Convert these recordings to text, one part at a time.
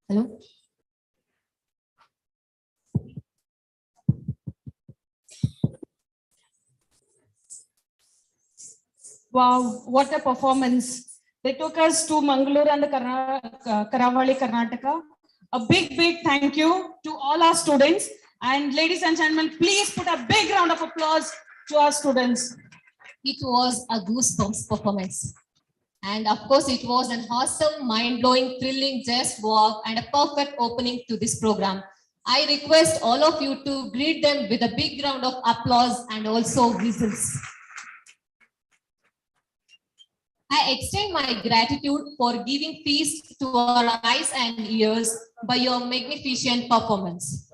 Hello? Wow, what a performance. They took us to Mangalore and the Karavali, Karnataka. A big thank you to all our students. And ladies and gentlemen, please put a big round of applause to our students. It was a goosebumps performance. And of course, it was an awesome, mind-blowing, thrilling, just walk and a perfect opening to this program. I request all of you to greet them with a big round of applause and also whistles. I extend my gratitude for giving feast to our eyes and ears by your magnificent performance.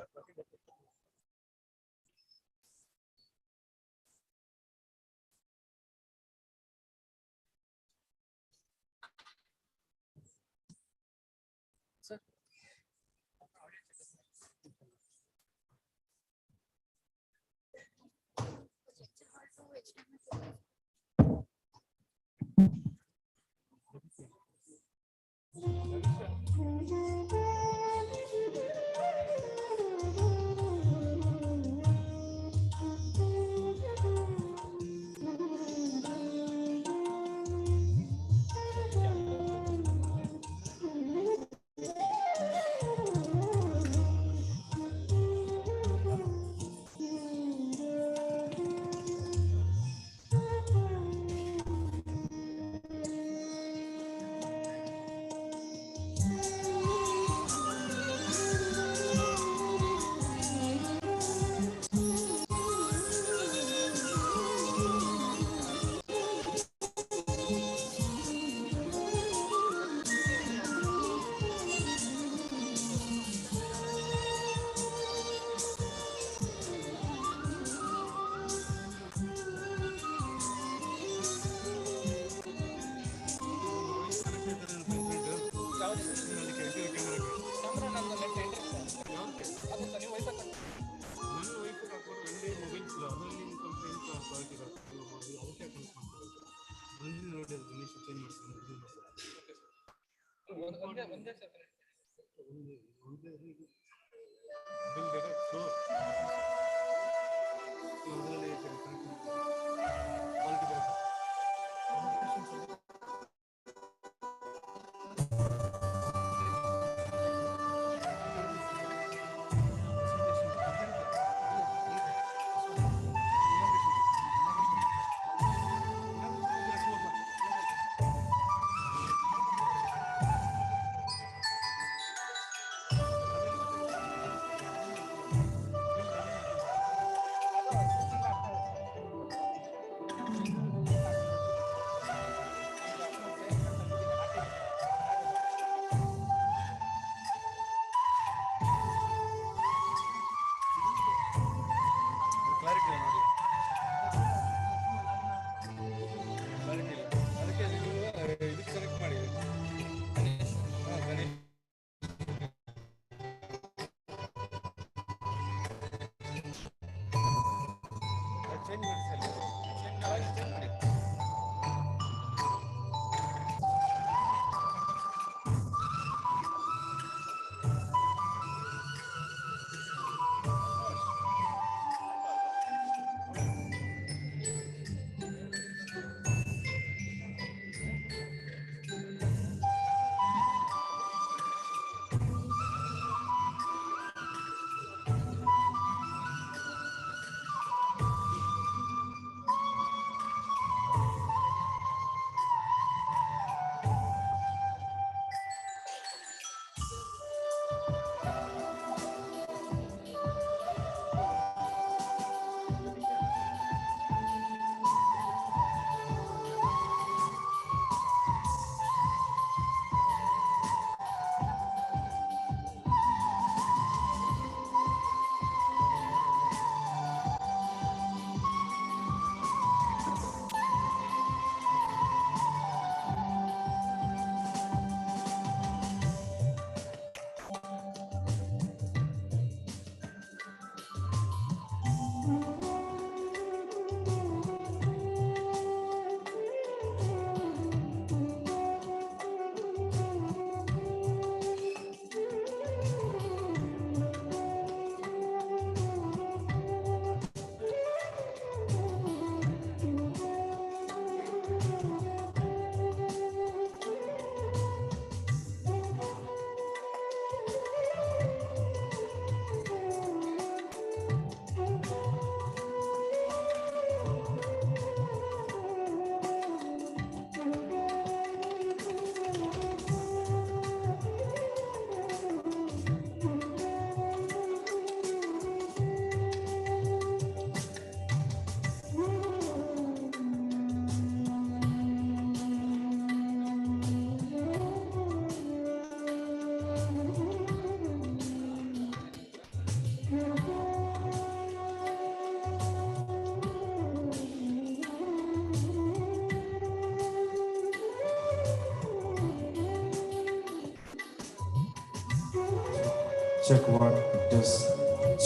Check what does.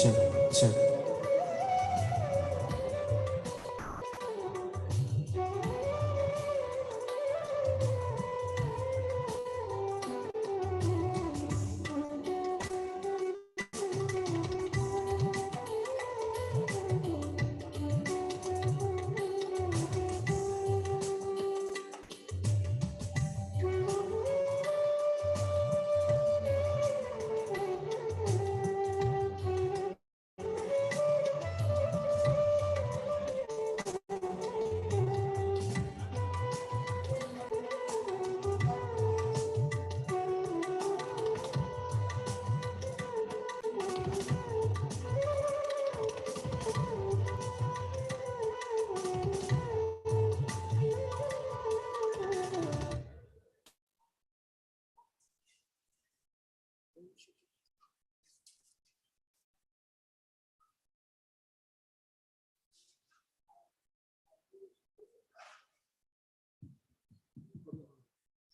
Check, check.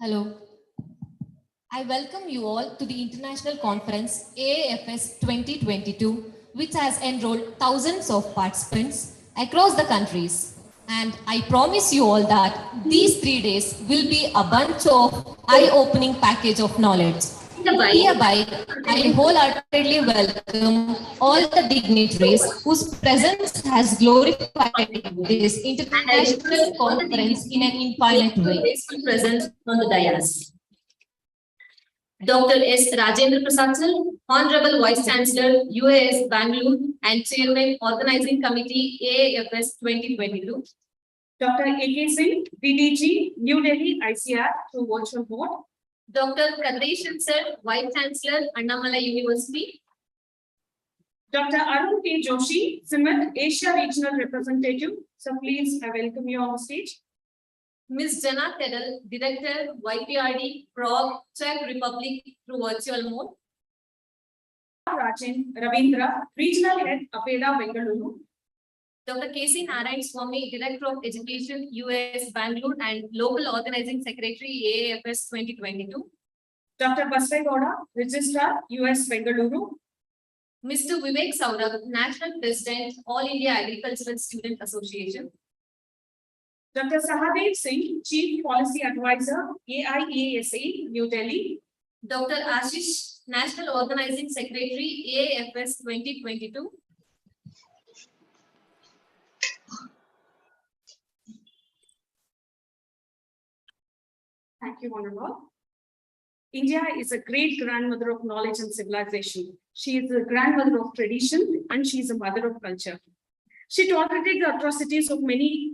Hello. I welcome you all to the International Conference AAFS 2022, which has enrolled thousands of participants across the countries. And I promise you all that these 3 days will be a bunch of eye-opening package of knowledge. Hereby, I wholeheartedly welcome all the dignitaries whose presence has glorified this international conference in an infinite way. Present on the dais. Dr. S. Rajendra Prasad sir, Honorable Vice Chancellor, UAS Bangalore and Chairman Organizing Committee AAFS 2022. Dr. A.K. Singh, DDG, New Delhi ICR through virtual mode. Dr. Kadreshan sir, Vice Chancellor, Annamalai University. Dr. Arun K. Joshi, CIMIT Asia Regional Representative. So please, I welcome you on stage. Ms. Jana Kedal, Director, YPRD, Prague, Czech Republic through virtual mode. Rajan Ravindra, Regional Head, Apeda, Bengaluru. Dr. K.C. Narayan Swamy, Director of Education, US Bangalore and Local Organizing Secretary, AAFS 2022. Dr. Baswai Gowda, Registrar, US Bengaluru. Mr. Vivek Saurabh, National President, All India Agricultural Student Association. Dr. Sahadev Singh, Chief Policy Advisor, AIESA, New Delhi. Dr. Ashish, National Organizing Secretary, AAFS 2022. Thank you, Honorable. India is a great grandmother of knowledge and civilization. She is the grandmother of tradition and she is a mother of culture. She tolerated the atrocities of many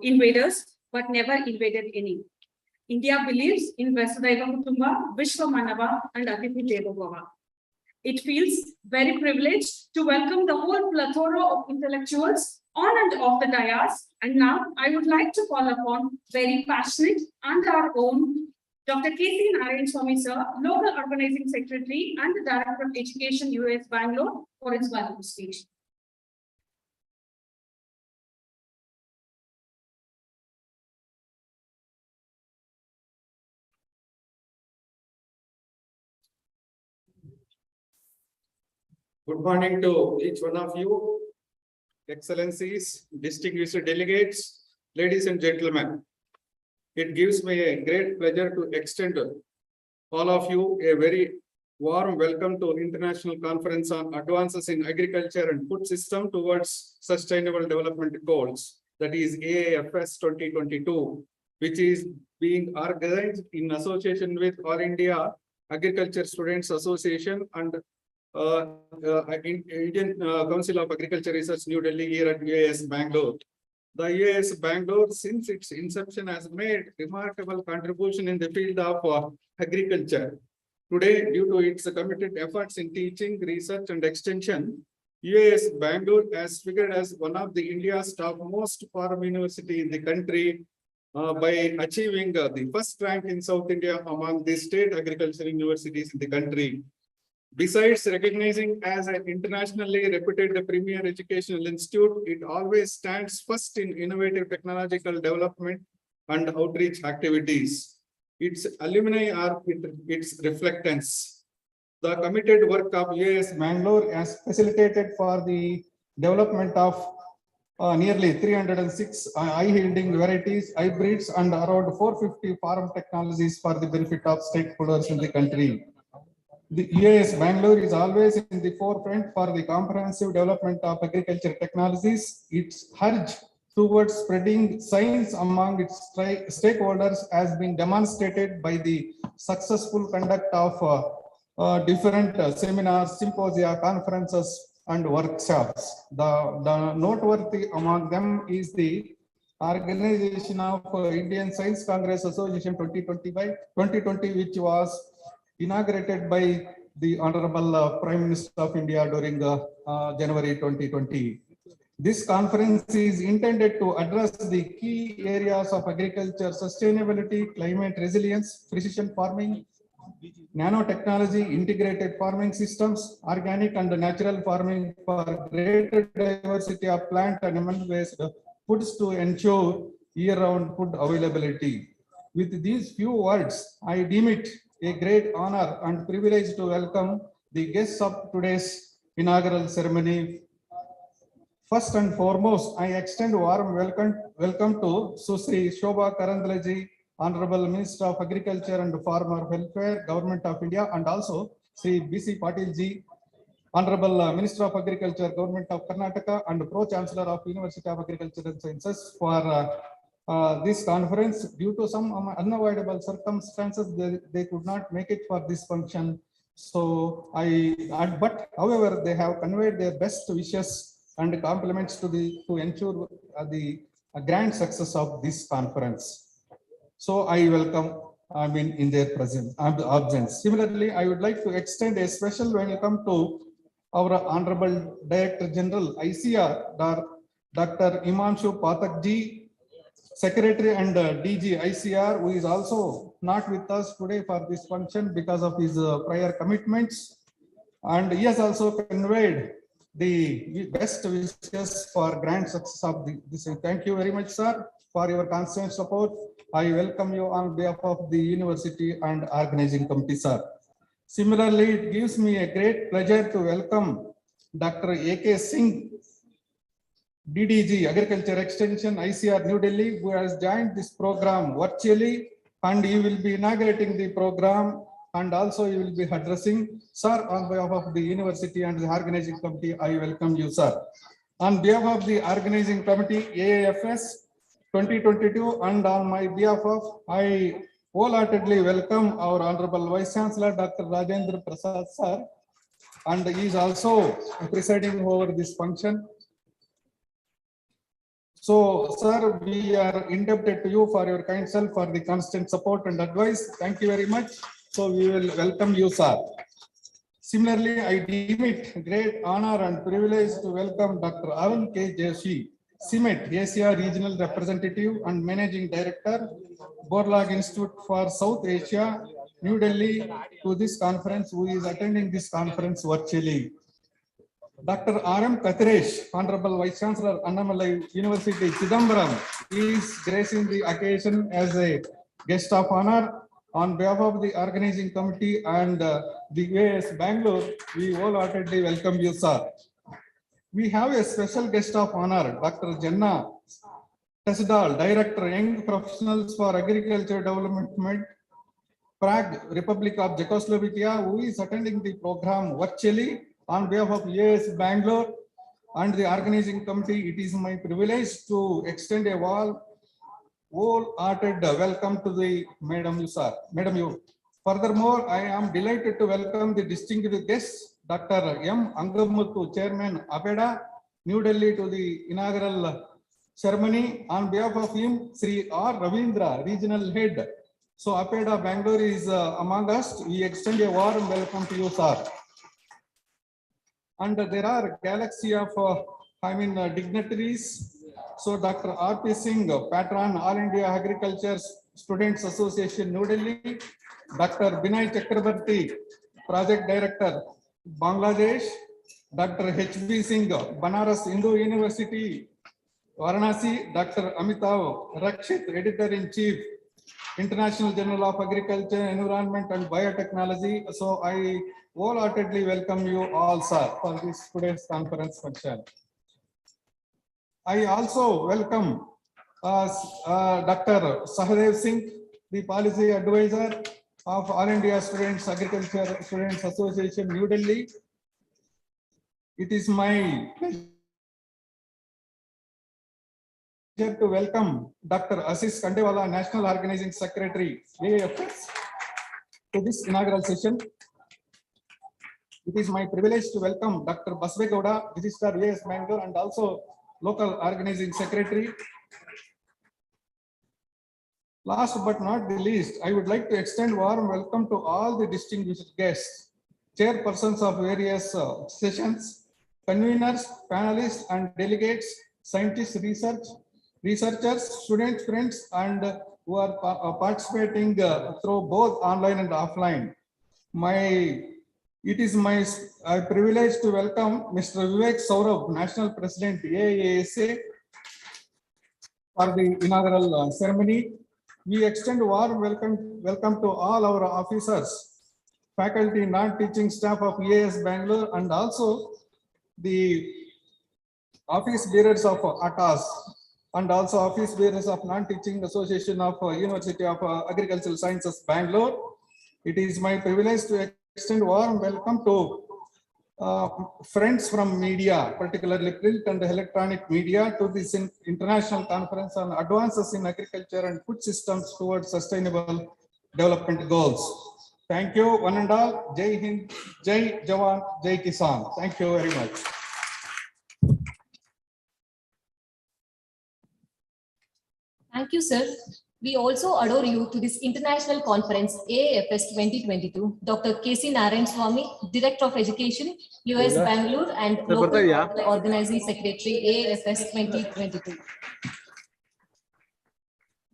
invaders, but never invaded any. India believes in Vasudhaiva Kutumba, Vishwamanava, and Atithi Devo Bhava. It feels very privileged to welcome the whole plethora of intellectuals on and off the dais. And now I would like to call upon very passionate and our own Dr. K.C. Narayan Swamy sir, Local Organizing Secretary and the Director of Education, US Bangalore, for its welcome speech. Good morning to each one of you, Excellencies, distinguished delegates, ladies and gentlemen. It gives me a great pleasure to extend all of you a very warm welcome to International Conference on Advances in Agriculture and Food System towards Sustainable Development Goals, that is AAFS 2022, which is being organized in association with All India Agriculture Students Association and Indian Council of Agriculture Research, New Delhi, here at UAS Bangalore. The UAS Bangalore, since its inception, has made remarkable contribution in the field of agriculture. Today, due to its committed efforts in teaching, research, and extension, UAS Bangalore has figured as one of the India's topmost farm university in the country by achieving the first rank in South India among the state agricultural universities in the country. Besides recognizing as an internationally reputed premier educational institute, it always stands first in innovative technological development and outreach activities. Its alumni are its reflectance. The committed work of UAS Bangalore has facilitated for the development of nearly 306 high-yielding varieties, hybrids, and around 450 farm technologies for the benefit of stakeholders in the country. The UAS Bangalore is always in the forefront for the comprehensive development of agriculture technologies. Its urge towards spreading science among its stakeholders has been demonstrated by the successful conduct of different seminars, symposia, conferences, and workshops. The noteworthy among them is the organization of Indian Science Congress Association 2020, which was inaugurated by the Honorable Prime Minister of India during January 2020. This conference is intended to address the key areas of agriculture, sustainability, climate resilience, precision farming, nanotechnology, integrated farming systems, organic and natural farming for greater diversity of plant and animal-based foods to ensure year-round food availability. With these few words, I deem it a great honor and privilege to welcome the guests of today's inaugural ceremony. First and foremost, I extend a warm welcome to Susri Shobha Karandalaji, Honorable Minister of Agriculture and Farmer Welfare, Government of India, and also Sri B.C. Patil ji, Honorable Minister of Agriculture, Government of Karnataka, and Pro-Chancellor of University of Agriculture and Sciences for this conference. Due to some unavoidable circumstances, they could not make it for this function. So but however, they have conveyed their best wishes and compliments to ensure the grand success of this conference. So I welcome, in their presence, absence. Similarly, I would like to extend a special welcome to our Honorable Director General ICR, Dr. Himanshu Pathak ji, Secretary and DG ICR, who is also not with us today for this function because of his prior commitments. And he has also conveyed the best wishes for grand success of this. Thank you very much, sir, for your constant support. I welcome you on behalf of the university and organizing committee, sir. Similarly, it gives me a great pleasure to welcome Dr. A.K. Singh, DDG, Agriculture Extension, ICR, New Delhi, who has joined this program virtually, and he will be inaugurating the program, and also he will be addressing. Sir, on behalf of the university and the organizing committee, I welcome you, sir. On behalf of the organizing committee, AAFS 2022, and on my behalf of, I wholeheartedly welcome our Honorable Vice Chancellor, Dr. Rajendra Prasad, sir, and he is also presiding over this function. So, sir, we are indebted to you for your kind self, for the constant support and advice. Thank you very much. So, we will welcome you, sir. Similarly, I deem it a great honor and privilege to welcome Dr. Arun K. Joshi, CIMET Asia Regional Representative and Managing Director, Borlag Institute for South Asia, New Delhi, to this conference, who is attending this conference virtually. Dr. R.M. Kathiresh, Honorable Vice Chancellor, Annamalai University, Chidambaram, is gracing the occasion as a guest of honor. On behalf of the organizing committee and the UAS Bangalore, we wholeheartedly welcome you, sir. We have a special guest of honor, Dr. Jenna Tesdal, Director, Young Professionals for Agriculture Development, Prague, Republic of Czechoslovakia, who is attending the program virtually. On behalf of UAS Bangalore and the organizing committee, it is my privilege to extend a wholehearted welcome to the Madam you. Furthermore, I am delighted to welcome the distinguished guests, Dr. M. Angamuthu, Chairman, APEDA, New Delhi, to the inaugural ceremony. On behalf of him, Sri R. Ravindra, Regional Head. So, APEDA Bangalore is among us. We extend a warm welcome to you, sir. And there are a galaxy of dignitaries. So Dr. R.P. Singh, Patron, All India Agriculture Students Association, New Delhi. Dr. Binay Chakrabarti, Project Director, Bangladesh. Dr. H.B. Singh, Banaras Hindu University, Varanasi. Dr. Amitav Rakshit, Editor-in-Chief, International Journal of Agriculture, Environment and Biotechnology. So I wholeheartedly welcome you all, sir, for this today's conference function. I also welcome Dr. Sahadev Singh, the Policy Advisor of All India Students Agriculture Students Association, New Delhi. It is my pleasure to welcome Dr. Ashish Kandewala, National Organizing Secretary, Aafs, to this inaugural session. It is my privilege to welcome Dr. Basvegowda, Registrar UAS Bangalore, and also local organizing secretary. Last but not the least, I would like to extend warm welcome to all the distinguished guests, chairpersons of various sessions, conveners, panelists, and delegates, scientists, researchers, student friends, and who are participating through both online and offline. It is my privilege to welcome Mr. Vivek Saurabh, National President, AASA, for the inaugural ceremony. We extend warm welcome to all our officers, faculty, non-teaching staff of EAS Bangalore, and also the office bearers of Aafs, and also office bearers of non-teaching association of University of Agricultural Sciences, Bangalore. It is my privilege to extend warm welcome to friends from media, particularly print and electronic media, to this international conference on advances in agriculture and food systems towards sustainable development goals. Thank you, one and all. Jai Hind, Jai Jawan, Jai Kisan. Thank you very much. Thank you, sir. We also adore you to this international conference, Aafs 2022. Dr. K.C. Narayan Swamy, Director of Education, US Bangalore, and Local Organizing Secretary, Aafs 2022.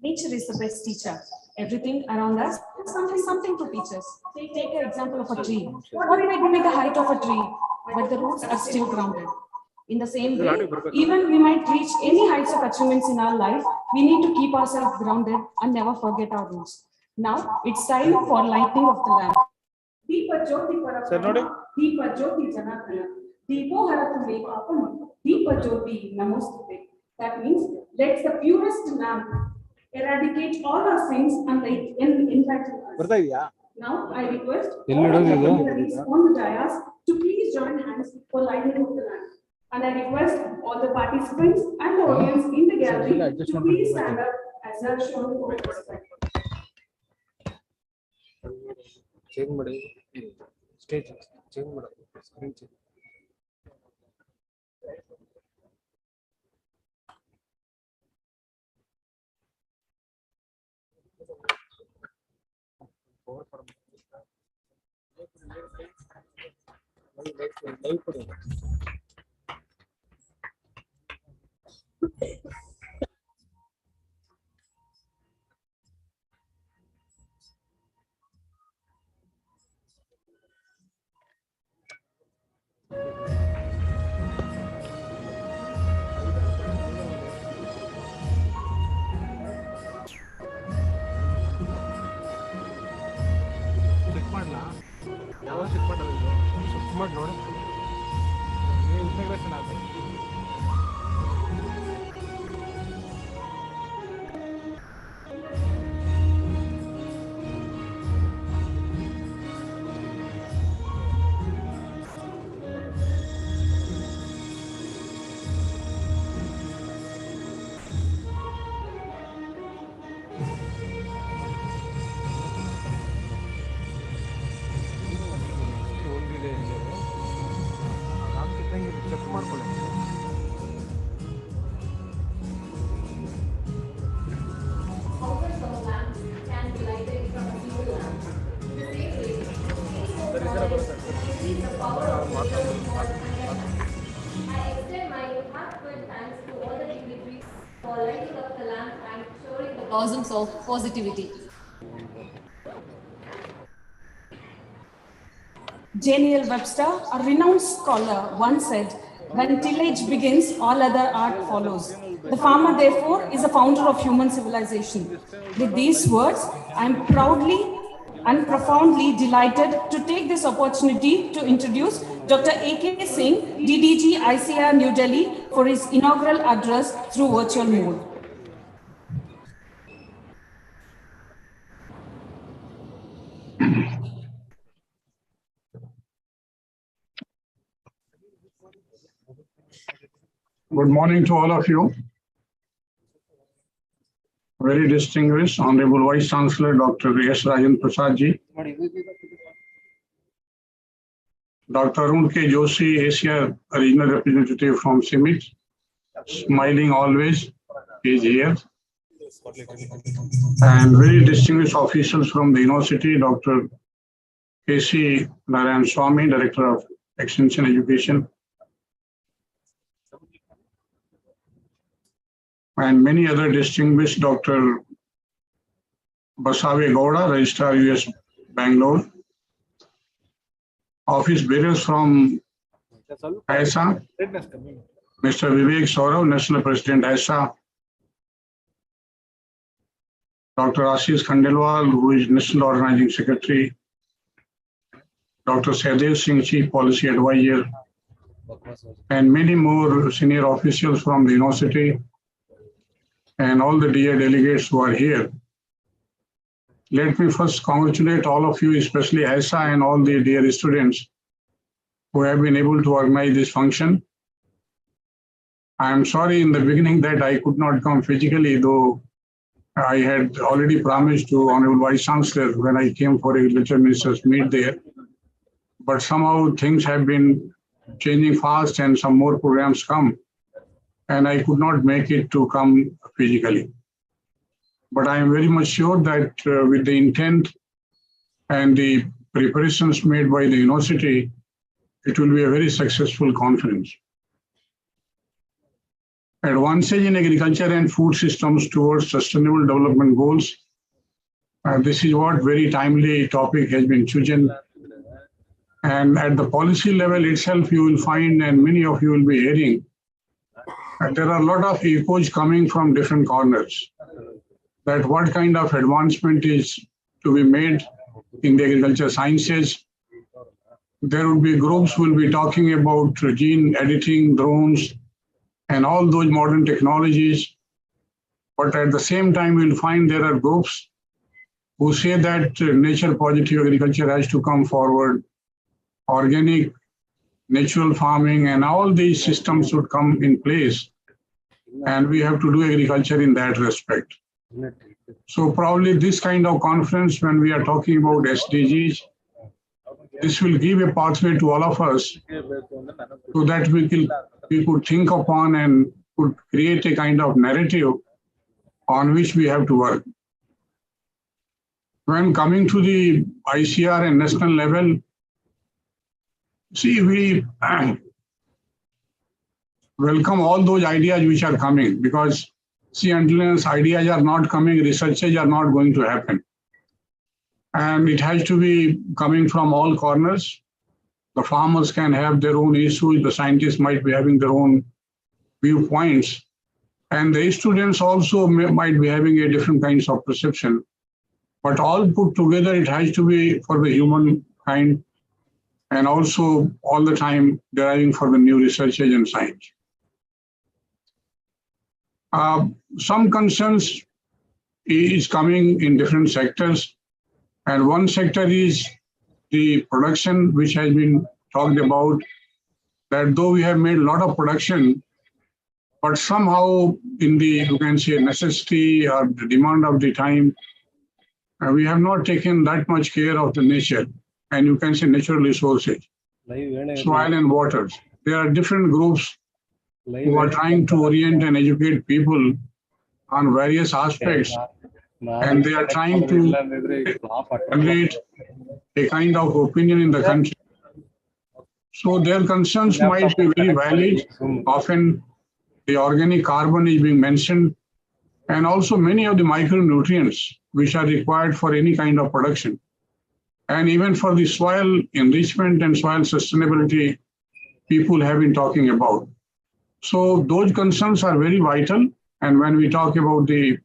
Nature is the best teacher. Everything around us is something to teach us. Take an example of a tree. What might be the height of a tree, but the roots are still grounded. In the same way, even we might reach any heights of achievements in our life, we need to keep ourselves grounded and never forget our roots. Now, it's time for lighting of the lamp. Deepa Jyoti Parapara, Deepa Jyoti Janatana, Deepo Haratume Papam, Deepa Jyoti Namostute. That means, let the purest lamp eradicate all our sins and light enlighten us. Now, I request all the dignitaries on the dais to please join hands for lighting of the lamp. And I request all the participants and the audience in the gallery to please stand up as they are shown for respect. Blossoms of positivity. Daniel Webster, a renowned scholar, once said, "When tillage begins, all other art follows. The farmer, therefore, is the founder of human civilization." With these words, I'm proudly and profoundly delighted to take this opportunity to introduce Dr. A.K. Singh, DDG ICR New Delhi, for his inaugural address through virtual mode. Good morning to all of you. Very distinguished Honorable Vice Chancellor Dr. S. Rajendra Prasad ji, Dr. Arun K. Joshi, Asia Regional Representative from CIMIT, smiling always, is here. And very distinguished officials from the university, Dr. K.C. Narayan Swamy, Director of Extension Education, and many other distinguished, Dr. Basave Gowda, Registrar US Bangalore, office bearers from ISA, Mr. Vivek Saurav, National President ISA, Dr. Ashish Khandelwal, who is National Organizing Secretary, Dr. Sahdev Singh, Chief Policy Advisor, and many more senior officials from the university, and all the dear delegates who are here. Let me first congratulate all of you, especially ISA and all the dear students who have been able to organize this function. I am sorry in the beginning that I could not come physically, though I had already promised to Honorable Vice Chancellor when I came for Agriculture Minister's meet there. But somehow things have been changing fast and some more programs come, and I could not make it to come physically. But I am very much sure that with the intent and the preparations made by the university, it will be a very successful conference. Advances in agriculture and food systems towards sustainable development goals. This is what very timely topic has been chosen. And at the policy level itself, you will find, and many of you will be hearing, there are a lot of echoes coming from different corners, that what kind of advancement is to be made in the agriculture sciences. There will be groups who will be talking about gene editing, drones, and all those modern technologies. But at the same time, we'll find there are groups who say that nature positive agriculture has to come forward, organic, natural farming, and all these systems should come in place. And we have to do agriculture in that respect. So probably this kind of conference, when we are talking about SDGs, this will give a pathway to all of us so that we could think upon and could create a kind of narrative on which we have to work. When coming to the ICR and national level, see, we welcome all those ideas which are coming, because see, until ideas are not coming, researches are not going to happen. And it has to be coming from all corners. The farmers can have their own issues, the scientists might be having their own viewpoints, and the students also might be having a different kinds of perception. But all put together, it has to be for the humankind, and also all the time deriving for the new researches and science. Some concerns is coming in different sectors, and one sector is the production, which has been talked about, that though we have made a lot of production, but somehow in the, you can say, necessity or the demand of the time, we have not taken that much care of the nature, and you can say natural resources, soil and waters. There are different groups who are trying to orient and educate people on various aspects, and they are trying to generate a kind of opinion in the country. So their concerns might be very valid. Often the organic carbon is being mentioned, and also many of the micronutrients which are required for any kind of production, and even for the soil enrichment and soil sustainability, people have been talking about. So those concerns are very vital. And when we talk about the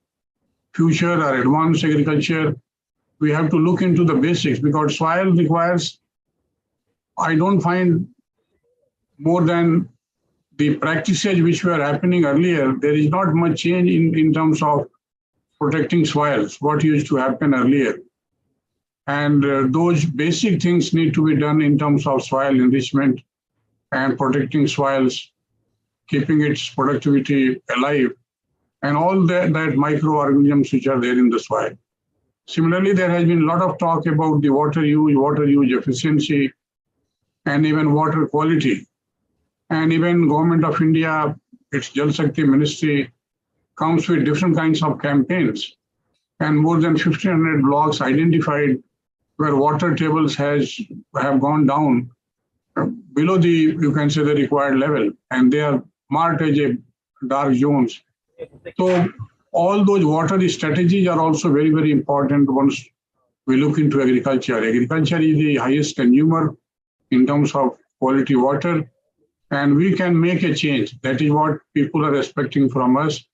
future or advanced agriculture, we have to look into the basics, because soil requires, I don't find, more than the practices which were happening earlier. There is not much change in terms of protecting soils, what used to happen earlier. And those basic things need to be done in terms of soil enrichment and protecting soils, keeping its productivity alive, and all that microorganisms which are there in the soil. Similarly, there has been a lot of talk about the water use efficiency, and even water quality. And even Government of India, its Jal Shakti Ministry, comes with different kinds of campaigns, and more than 1,500 blocks identified where water tables have gone down below the, you can say, the required level, and they are marked as a dark zones. So all those water strategies are also very, very important once we look into agriculture. Agriculture is the highest consumer in terms of quality water, and we can make a change. That is what people are expecting from us,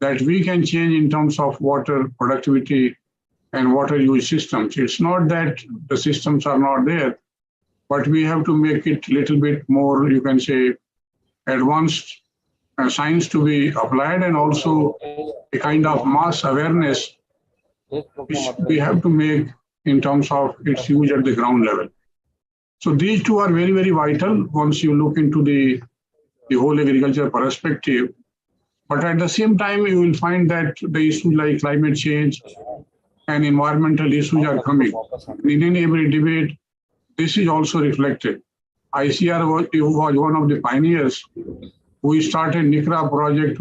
that we can change in terms of water productivity and water use systems. It's not that the systems are not there, but we have to make it a little bit more, you can say, advanced science to be applied, and also a kind of mass awareness which we have to make in terms of its use at the ground level. So these two are very, very vital once you look into the whole agriculture perspective. But at the same time, you will find that the issues like climate change and environmental issues are coming. In every debate, this is also reflected. ICR was one of the pioneers who started NICRA project,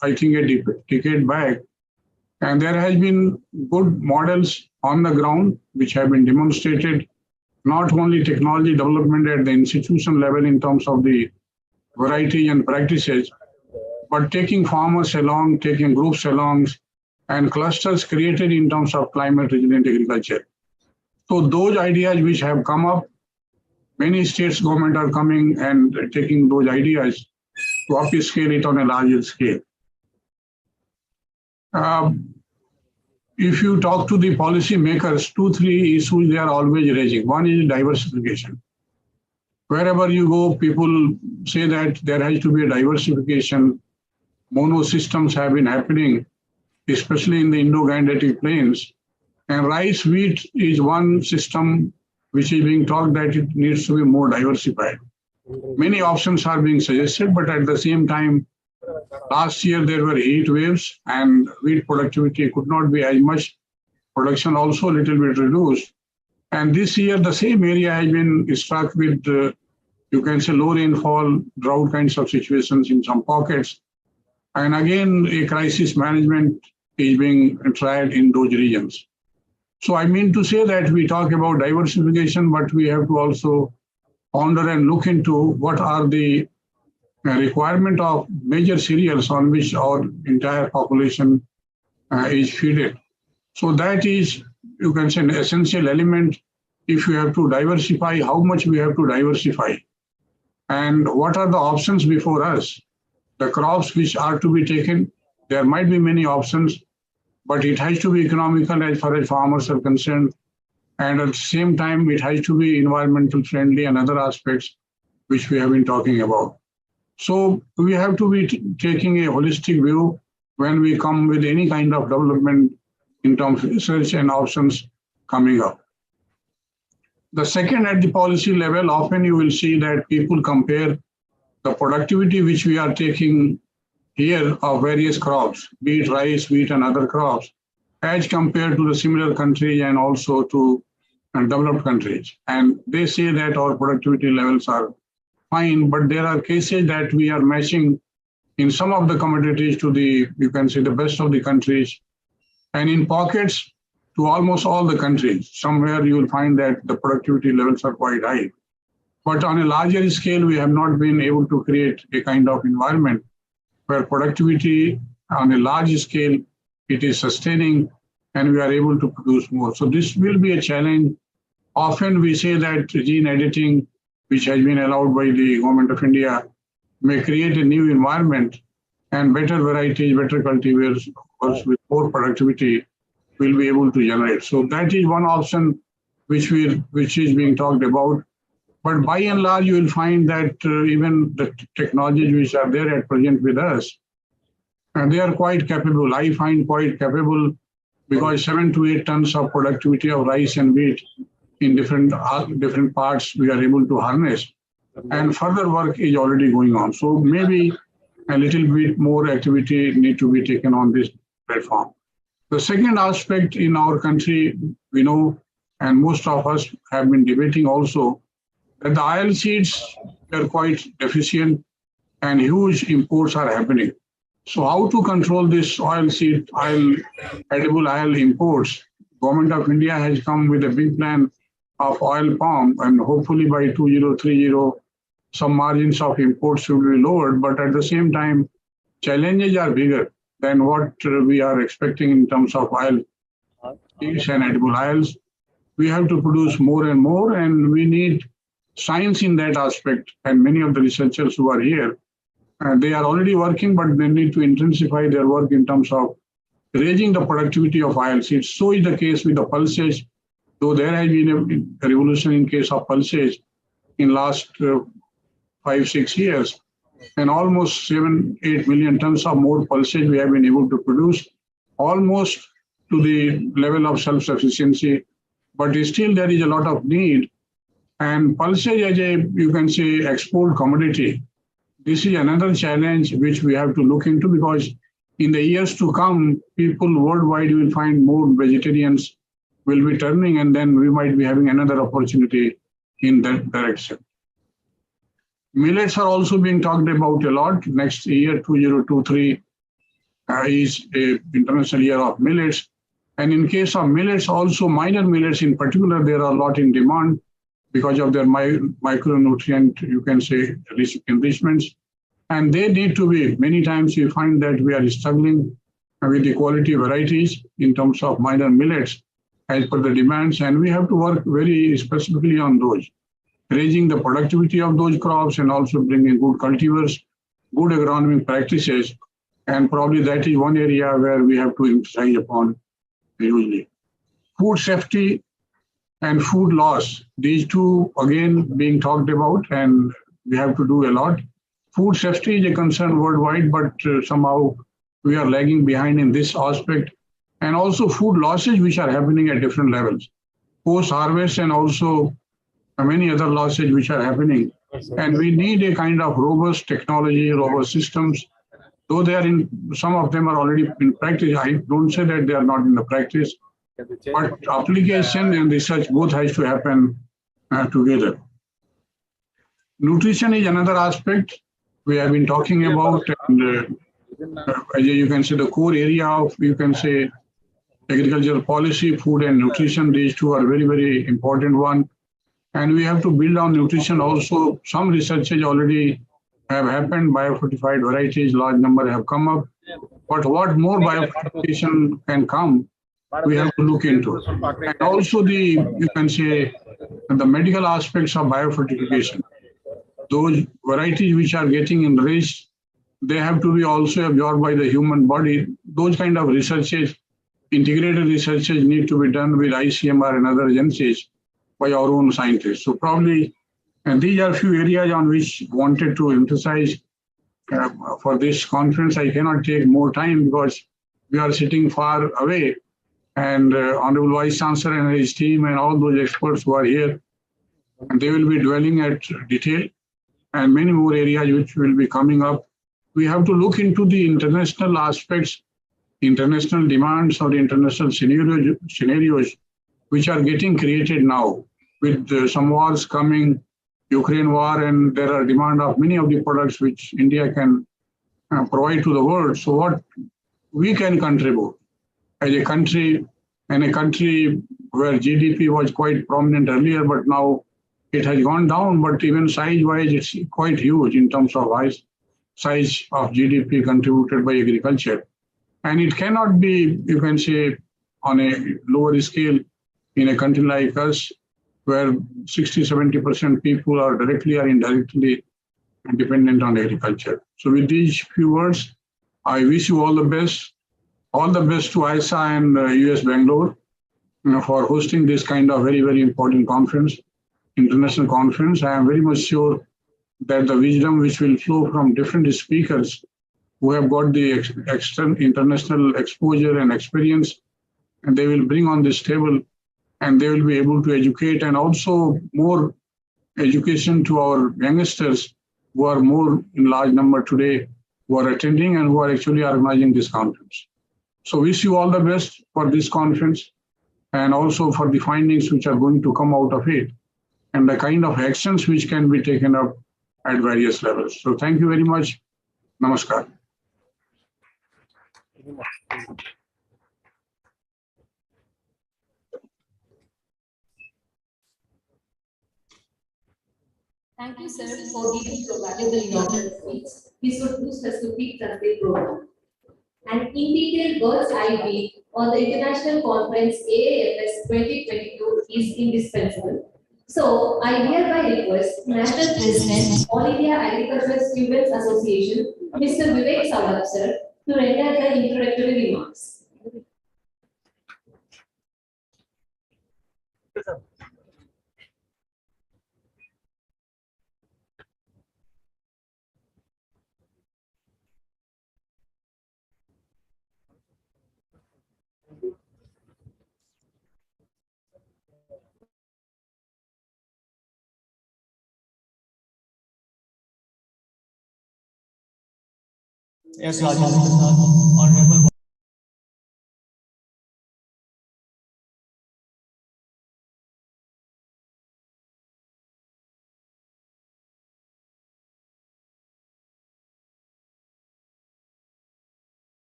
I think a decade back. And there has been good models on the ground which have been demonstrated, not only technology development at the institution level in terms of the variety and practices, but taking farmers along, taking groups along, and clusters created in terms of climate resilient agriculture. So those ideas which have come up, many states government are coming and taking those ideas to upscale it on a larger scale. If you talk to the policy makers, 2-3 issues they are always raising. One is diversification. Wherever you go, people say that there has to be a diversification. Mono systems have been happening, especially in the Indo-Gangetic plains. And rice wheat is one system which is being talked that it needs to be more diversified. Many options are being suggested, but at the same time, last year there were heat waves and wheat productivity could not be as much. Production also a little bit reduced. And this year, the same area has been struck with, you can say, low rainfall, drought kinds of situations in some pockets. And again, a crisis management is being tried in those regions. So I mean to say that we talk about diversification, but we have to also ponder and look into what are the requirement of major cereals on which our entire population is fed. So that is, you can say, an essential element. If you have to diversify, how much we have to diversify, and what are the options before us? The crops which are to be taken, there might be many options, but it has to be economical as far as farmers are concerned. And at the same time, it has to be environmental friendly and other aspects which we have been talking about. So we have to be taking a holistic view when we come with any kind of development in terms of research and options coming up. The second, at the policy level, often you will see that people compare the productivity which we are taking here of various crops, be it rice, wheat, and other crops, as compared to the similar countries and also to developed countries. And they say that our productivity levels are fine, but there are cases that we are matching in some of the commodities to the, you can say, the best of the countries, and in pockets to almost all the countries. Somewhere you will find that the productivity levels are quite high. But on a larger scale, we have not been able to create a kind of environment where productivity on a large scale, it is sustaining and we are able to produce more. So this will be a challenge. Often we say that gene editing, which has been allowed by the Government of India, may create a new environment and better varieties, better cultivars with more productivity will be able to generate. So that is one option which is being talked about. But by and large, you will find that even the technologies which are there at present with us, and they are quite capable. I find quite capable because 7 to 8 tons of productivity of rice and wheat in different parts we are able to harness. And further work is already going on. So maybe a little bit more activity need to be taken on this platform. The second aspect in our country, we know, and most of us have been debating also, that the oil seeds are quite deficient and huge imports are happening. So how to control this edible oil imports? Government of India has come with a big plan of oil palm, and hopefully by 2030, some margins of imports will be lowered, but at the same time, challenges are bigger than what we are expecting in terms of oil seeds and edible oils. We have to produce more and more, and we need science in that aspect. And many of the researchers who are here, they are already working, but they need to intensify their work in terms of raising the productivity of oil seeds. So is the case with the pulses, though there has been a revolution in case of pulses in last 5-6 years, and almost 7-8 million tons of more pulses we have been able to produce, almost to the level of self-sufficiency. But still there is a lot of need. And pulses as you can say, export commodity, this is another challenge which we have to look into, because in the years to come, people worldwide will find more vegetarians will be turning, and then we might be having another opportunity in that direction. Millets are also being talked about a lot. Next year, 2023, is the International Year of Millets. And in case of millets, also minor millets in particular, there are a lot in demand because of their micronutrient, you can say, enrichments. And they need to be, many times you find that we are struggling with the quality varieties in terms of minor millets as per the demands. And we have to work very specifically on those, raising the productivity of those crops and also bringing good cultivars, good agronomic practices. And probably that is one area where we have to emphasize upon usually. Food safety and food loss, these two again being talked about, and we have to do a lot. Food safety is a concern worldwide, but somehow we are lagging behind in this aspect. And also food losses which are happening at different levels, post-harvest and also many other losses which are happening. And we need a kind of robust technology, robust systems. Though they are in, some of them are already in practice. I don't say that they are not in the practice, but application and research both has to happen together. Nutrition is another aspect we have been talking about, and you can say the core area of, you can say, agricultural policy, food and nutrition. These two are very, very important one. And we have to build on nutrition also. Some researches already have happened. Biofortified varieties, large number have come up. But what more biofortification can come, we have to look into. And also the, you can say, the medical aspects of biofortification. Those varieties which are getting enriched, they have to be also absorbed by the human body. Those kind of researches, integrated researches need to be done with ICMR and other agencies by our own scientists. So probably, and these are a few areas on which wanted to emphasize for this conference. I cannot take more time because we are sitting far away, and Honorable Vice Chancellor and his team and all those experts who are here, and they will be dwelling at detail and many more areas which will be coming up. We have to look into the international aspects, international demands or international scenarios which are getting created now with some wars coming, Ukraine war, and there are demand of many of the products which India can provide to the world. So what we can contribute as a country, and a country where GDP was quite prominent earlier, but now it has gone down, but even size-wise, it's quite huge in terms of size of GDP contributed by agriculture. And it cannot be, you can say, on a lower scale in a country like us, where 60-70% people are directly or indirectly dependent on agriculture. So with these few words, I wish you all the best. all the best to ISA and US Bangalore for hosting this kind of very, very important conference, international conference. I am very much sure that the wisdom which will flow from different speakers who have got the international exposure and experience, and they will bring on this table, and they will be able to educate and also more education to our youngsters who are more in large number today, who are attending and who are actually organizing this conference. So wish you all the best for this conference and also for the findings which are going to come out of it and the kind of actions which can be taken up at various levels. So thank you very much. Namaskar. Thank you, sir, for giving so valuable inaugural speech. This would boost us to peak translate program. And in detail bird's eye view on the international conference AAFS 2022 is indispensable. So I hereby request National President, All India Agricultural Students Association, Mr. Vivek Saurabh, sir, to render the introductory remarks. Yes, Rajendra Prasad, Honorable.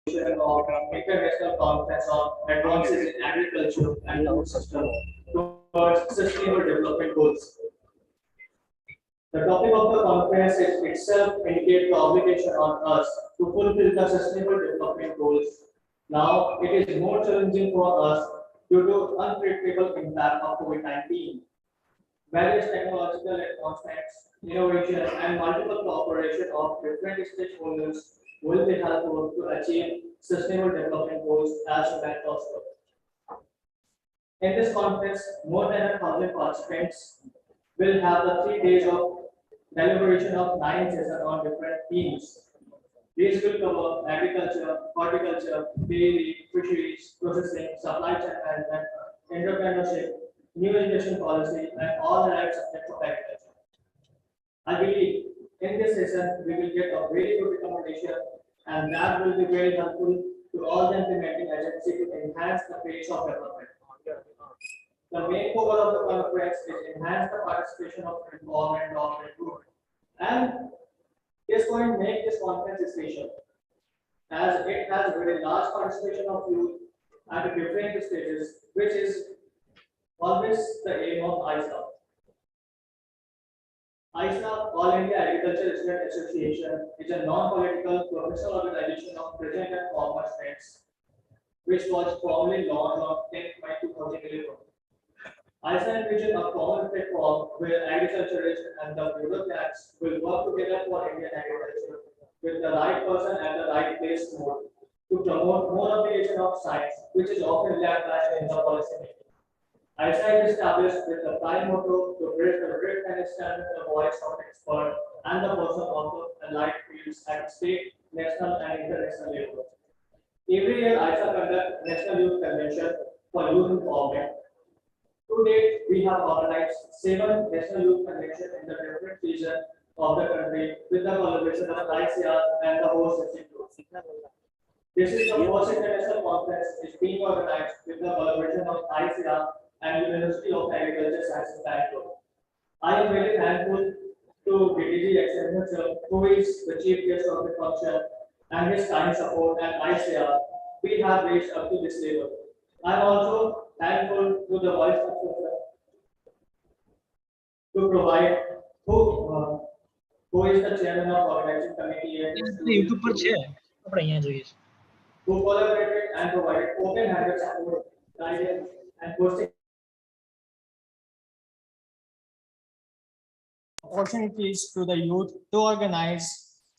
Of International Conference on Advances in Agriculture and Food System towards Sustainable Development Goals. The topic of the conference is itself indicates the obligation on us to fulfill the Sustainable Development Goals. Now, it is more challenging for us due to unpredictable impact of COVID-19. Various technological advancements, innovation, and multiple cooperation of different stakeholders will be helpful to achieve sustainable development goals as soon as possible. In this conference, more than 1,000 participants will have the 3 days of deliberation of 9 sessions on different themes. These will cover agriculture, horticulture, dairy, fisheries, processing, supply chain management, entrepreneurship, new education policy, and all the right subjects of agriculture. I believe in this session we will get a very good recommendation, and that will be very helpful to all the implementing agencies to enhance the pace of development. The main goal of the conference is enhance the participation of involvement of the group, and is going to make this conference special, as it has a very large participation of youth at different stages, which is always the aim of ISA. ISA, All India Agriculture Student Association, is a non-political professional organization of present and former students, which was formally launched on 10th May 2011. ISA envisions a common platform where agriculturists and the bureaucrats will work together for Indian agriculture with the right person at the right place more to promote more application of science, which is often lacked in the policy making. ISA is established with the prime motto to bridge the great and stand the voice of expert and the person of the allied fields at state, national, and international level. Every year, ISA conducts National Youth Convention for youth empowerment. To date, we have organized 7 National Youth Conventions in the different regions of the country with the collaboration of ICR and the host institutes. This is the first international conference is being organized with the collaboration of ICR and University of Agriculture Sciences Bangalore. I am very thankful to DDG Excellency, who is the chief guest of the function, and his kind support and ICR. We have reached up to this level. I am also thankful to the Vice Chancellor to provide who is the chairman of organizing committee and YouTube પર છે આપણે અહીંયા જોઈએ છે who collaborated and provided open-handed support, guidance, and posting opportunities to the youth to organize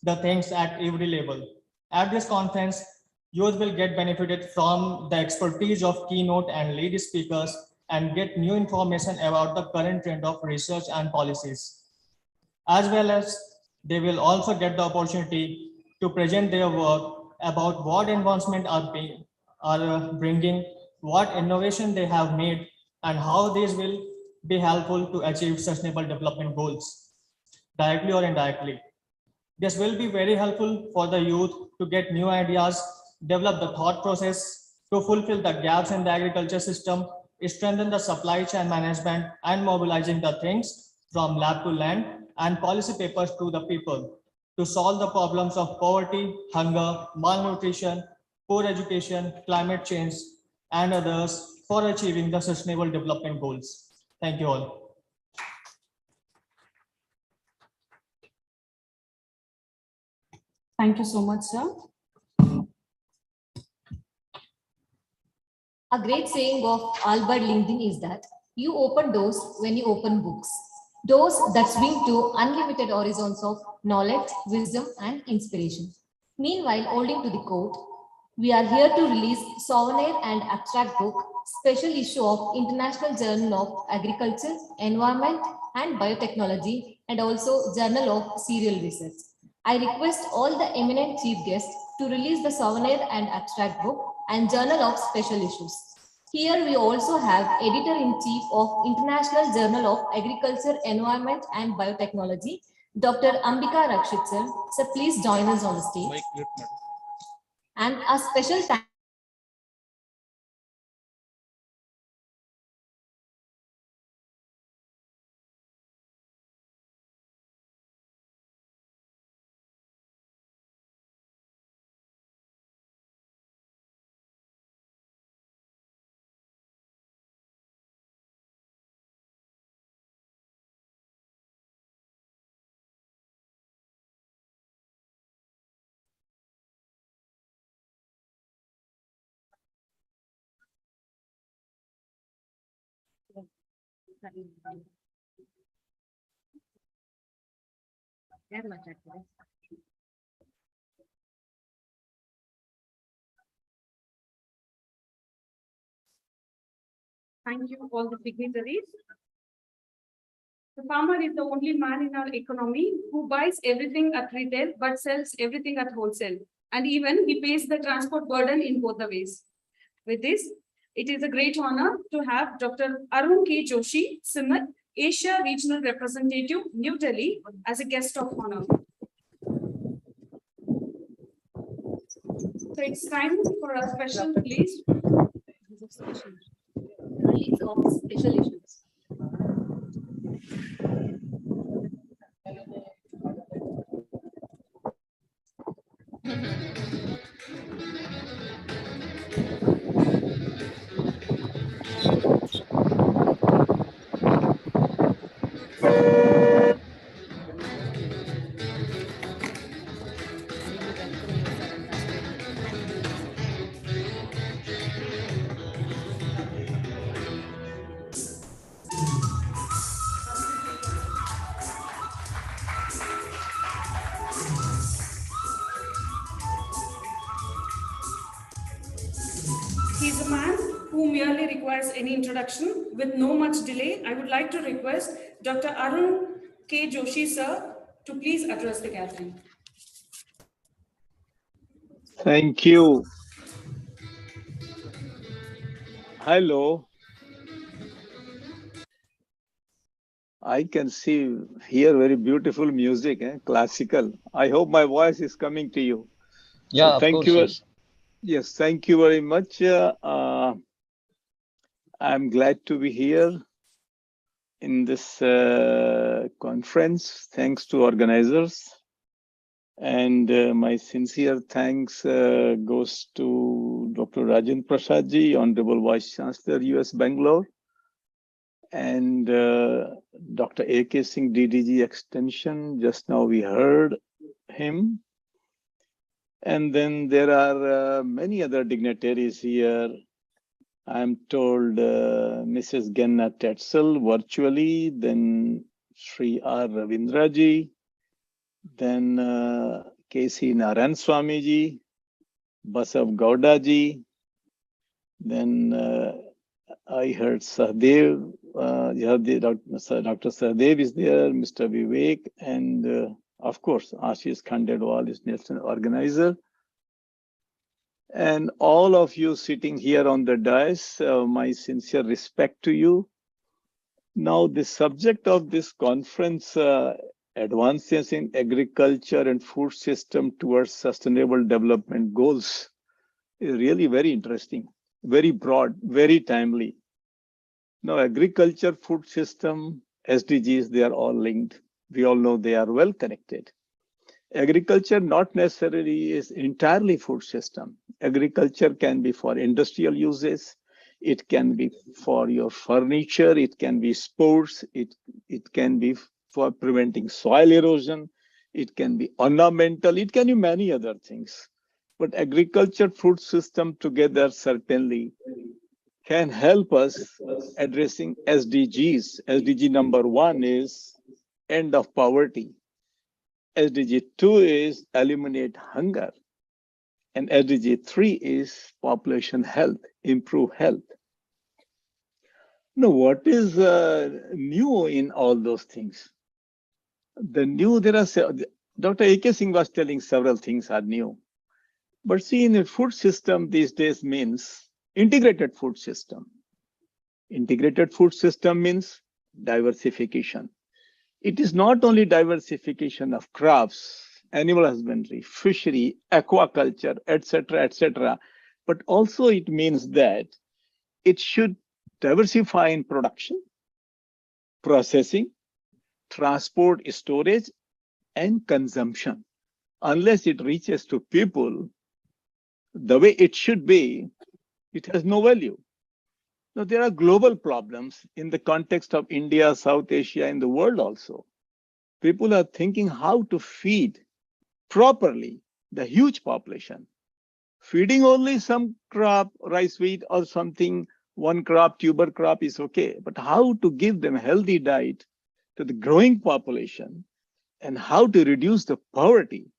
the things at every level. At this conference, youth will get benefited from the expertise of keynote and lead speakers and get new information about the current trend of research and policies. As well as they will also get the opportunity to present their work about what advancement are bringing, what innovation they have made, and how these will be helpful to achieve sustainable development goals, directly or indirectly. This will be very helpful for the youth to get new ideas, develop the thought process, to fulfill the gaps in the agriculture system, strengthen the supply chain management, and mobilizing the things from lab to land and policy papers to the people to solve the problems of poverty, hunger, malnutrition, poor education, climate change, and others for achieving the sustainable development goals. Thank you all. Thank you so much, sir. A great saying of Albert Lincoln is that you open doors when you open books. Doors that swing to unlimited horizons of knowledge, wisdom, and inspiration. Meanwhile, holding to the quote, we are here to release souvenir and abstract book, special issue of International Journal of Agriculture, Environment, and Biotechnology, and also Journal of Cereal Research. I request all the eminent chief guests to release the souvenir and abstract book and Journal of Special Issues. Here we also have Editor-in-Chief of International Journal of Agriculture, Environment and Biotechnology, Dr. Ambika Rakshit sir. So please join us on the stage. And a special thank Thank you, all the dignitaries. The farmer is the only man in our economy who buys everything at retail but sells everything at wholesale. And even he pays the transport burden in both the ways. With this, it is a great honor to have Dr. Arun K. Joshi, Simit, Asia Regional Representative, New Delhi, as a guest of honor. So it's time for a special release. release of special issues. He's a man who merely requires any introduction. With no much delay, I would like to request Dr. Arun K. Joshi, sir, to please address the gathering. Thank you. Hello. I can hear very beautiful music, classical. I hope my voice is coming to you. Yeah, so thank you. Yes, thank you very much. I'm glad to be here. in this conference. Thanks to organizers. And my sincere thanks goes to Dr. Rajendra Prasad ji, Honorable Vice Chancellor, US Bangalore, and Dr. A.K. Singh, DDG Extension. Just now we heard him. And then there are many other dignitaries here. I'm told Mrs. Genna Tetzel virtually, then Sri R. Ravindraji, then K.C. Narayan Swami ji, Basav Gowda ji, then I heard Sahdev, Dr. Sahdev is there, Mr. Vivek, and of course, Ashish Khandedwal is national organizer. And all of you sitting here on the dais, my sincere respect to you. Now, the subject of this conference, advances in agriculture and food system towards sustainable development goals, is really very interesting, very broad, very timely. Now, agriculture, food system, SDGs, they are all linked. We all know they are well connected. Agriculture not necessarily is entirely food system. Agriculture can be for industrial uses. It can be for your furniture. It can be sports. It can be for preventing soil erosion. It can be ornamental. It can be many other things. But agriculture, food system together certainly can help us addressing SDGs. SDG number 1 is end of poverty. SDG 2 is eliminate hunger. And SDG 3 is population health, improve health. Now, what is new in all those things? The new, there are, Dr. A.K. Singh was telling several things are new. But see, in the food system these days means integrated food system. Integrated food system means diversification. It is not only diversification of crops, animal husbandry, fishery, aquaculture, etc., but also it means that it should diversify in production, processing, transport, storage, and consumption. Unless it reaches to people the way it should be, it has no value. Now, there are global problems in the context of India, South Asia, and the world also. People are thinking how to feed properly the huge population. Feeding only some crop, rice, wheat, or something, one crop, tuber crop is okay. But how to give them a healthy diet to the growing population and how to reduce the poverty?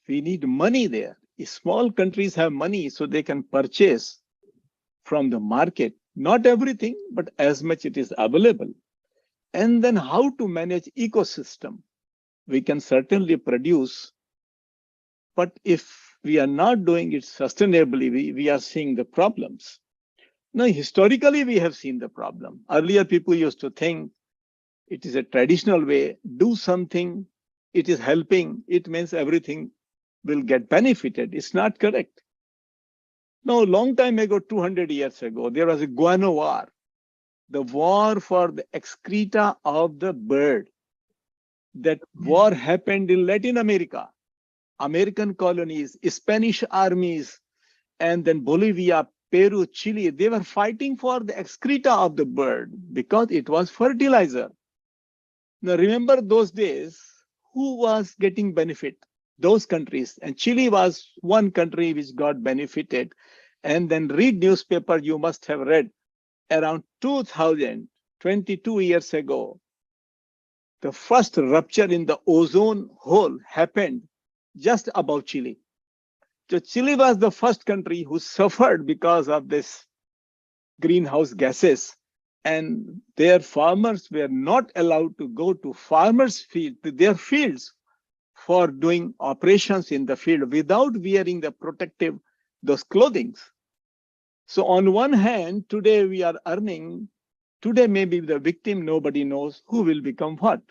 We need money there. Small countries have money so they can purchase from the market, not everything, but as much it is available. And then how to manage ecosystem. We can certainly produce, but if we are not doing it sustainably, we are seeing the problems. Now, historically, we have seen the problem. Earlier, people used to think it is a traditional way, do something, it is helping, it means everything will get benefited. It's not correct. Now, a long time ago, 200 years ago, there was a guano war, the war for the excreta of the bird. That war happened in Latin America, American colonies, Spanish armies, and then Bolivia, Peru, Chile, they were fighting for the excreta of the bird because it was fertilizer. Now, remember those days, who was getting benefit? Those countries. And Chile was one country which got benefited. And then read newspaper, you must have read, around 2000, 22 years ago, the first rupture in the ozone hole happened just above Chile. So Chile was the first country who suffered because of this greenhouse gases, and their farmers were not allowed to go to farmers' field, to their fields for doing operations in the field without wearing the protective, those clothings. So on one hand, today we are earning, today maybe the victim, nobody knows who will become what.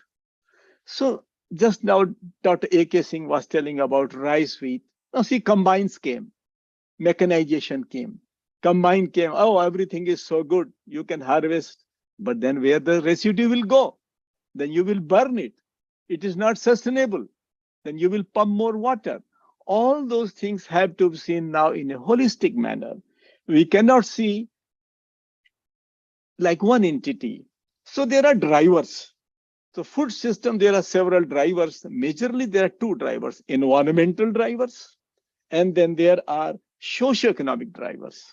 So just now, Dr. A.K. Singh was telling about rice, wheat. Now see, combines came, mechanization came, combine came, oh, everything is so good. You can harvest But then where the residue will go? Then you will burn it. It is not sustainable. Then you will pump more water. All those things have to be seen now in a holistic manner. We cannot see like one entity. So there are drivers. So food system, there are several drivers. Majorly, there are two drivers: environmental drivers, and then there are socioeconomic drivers.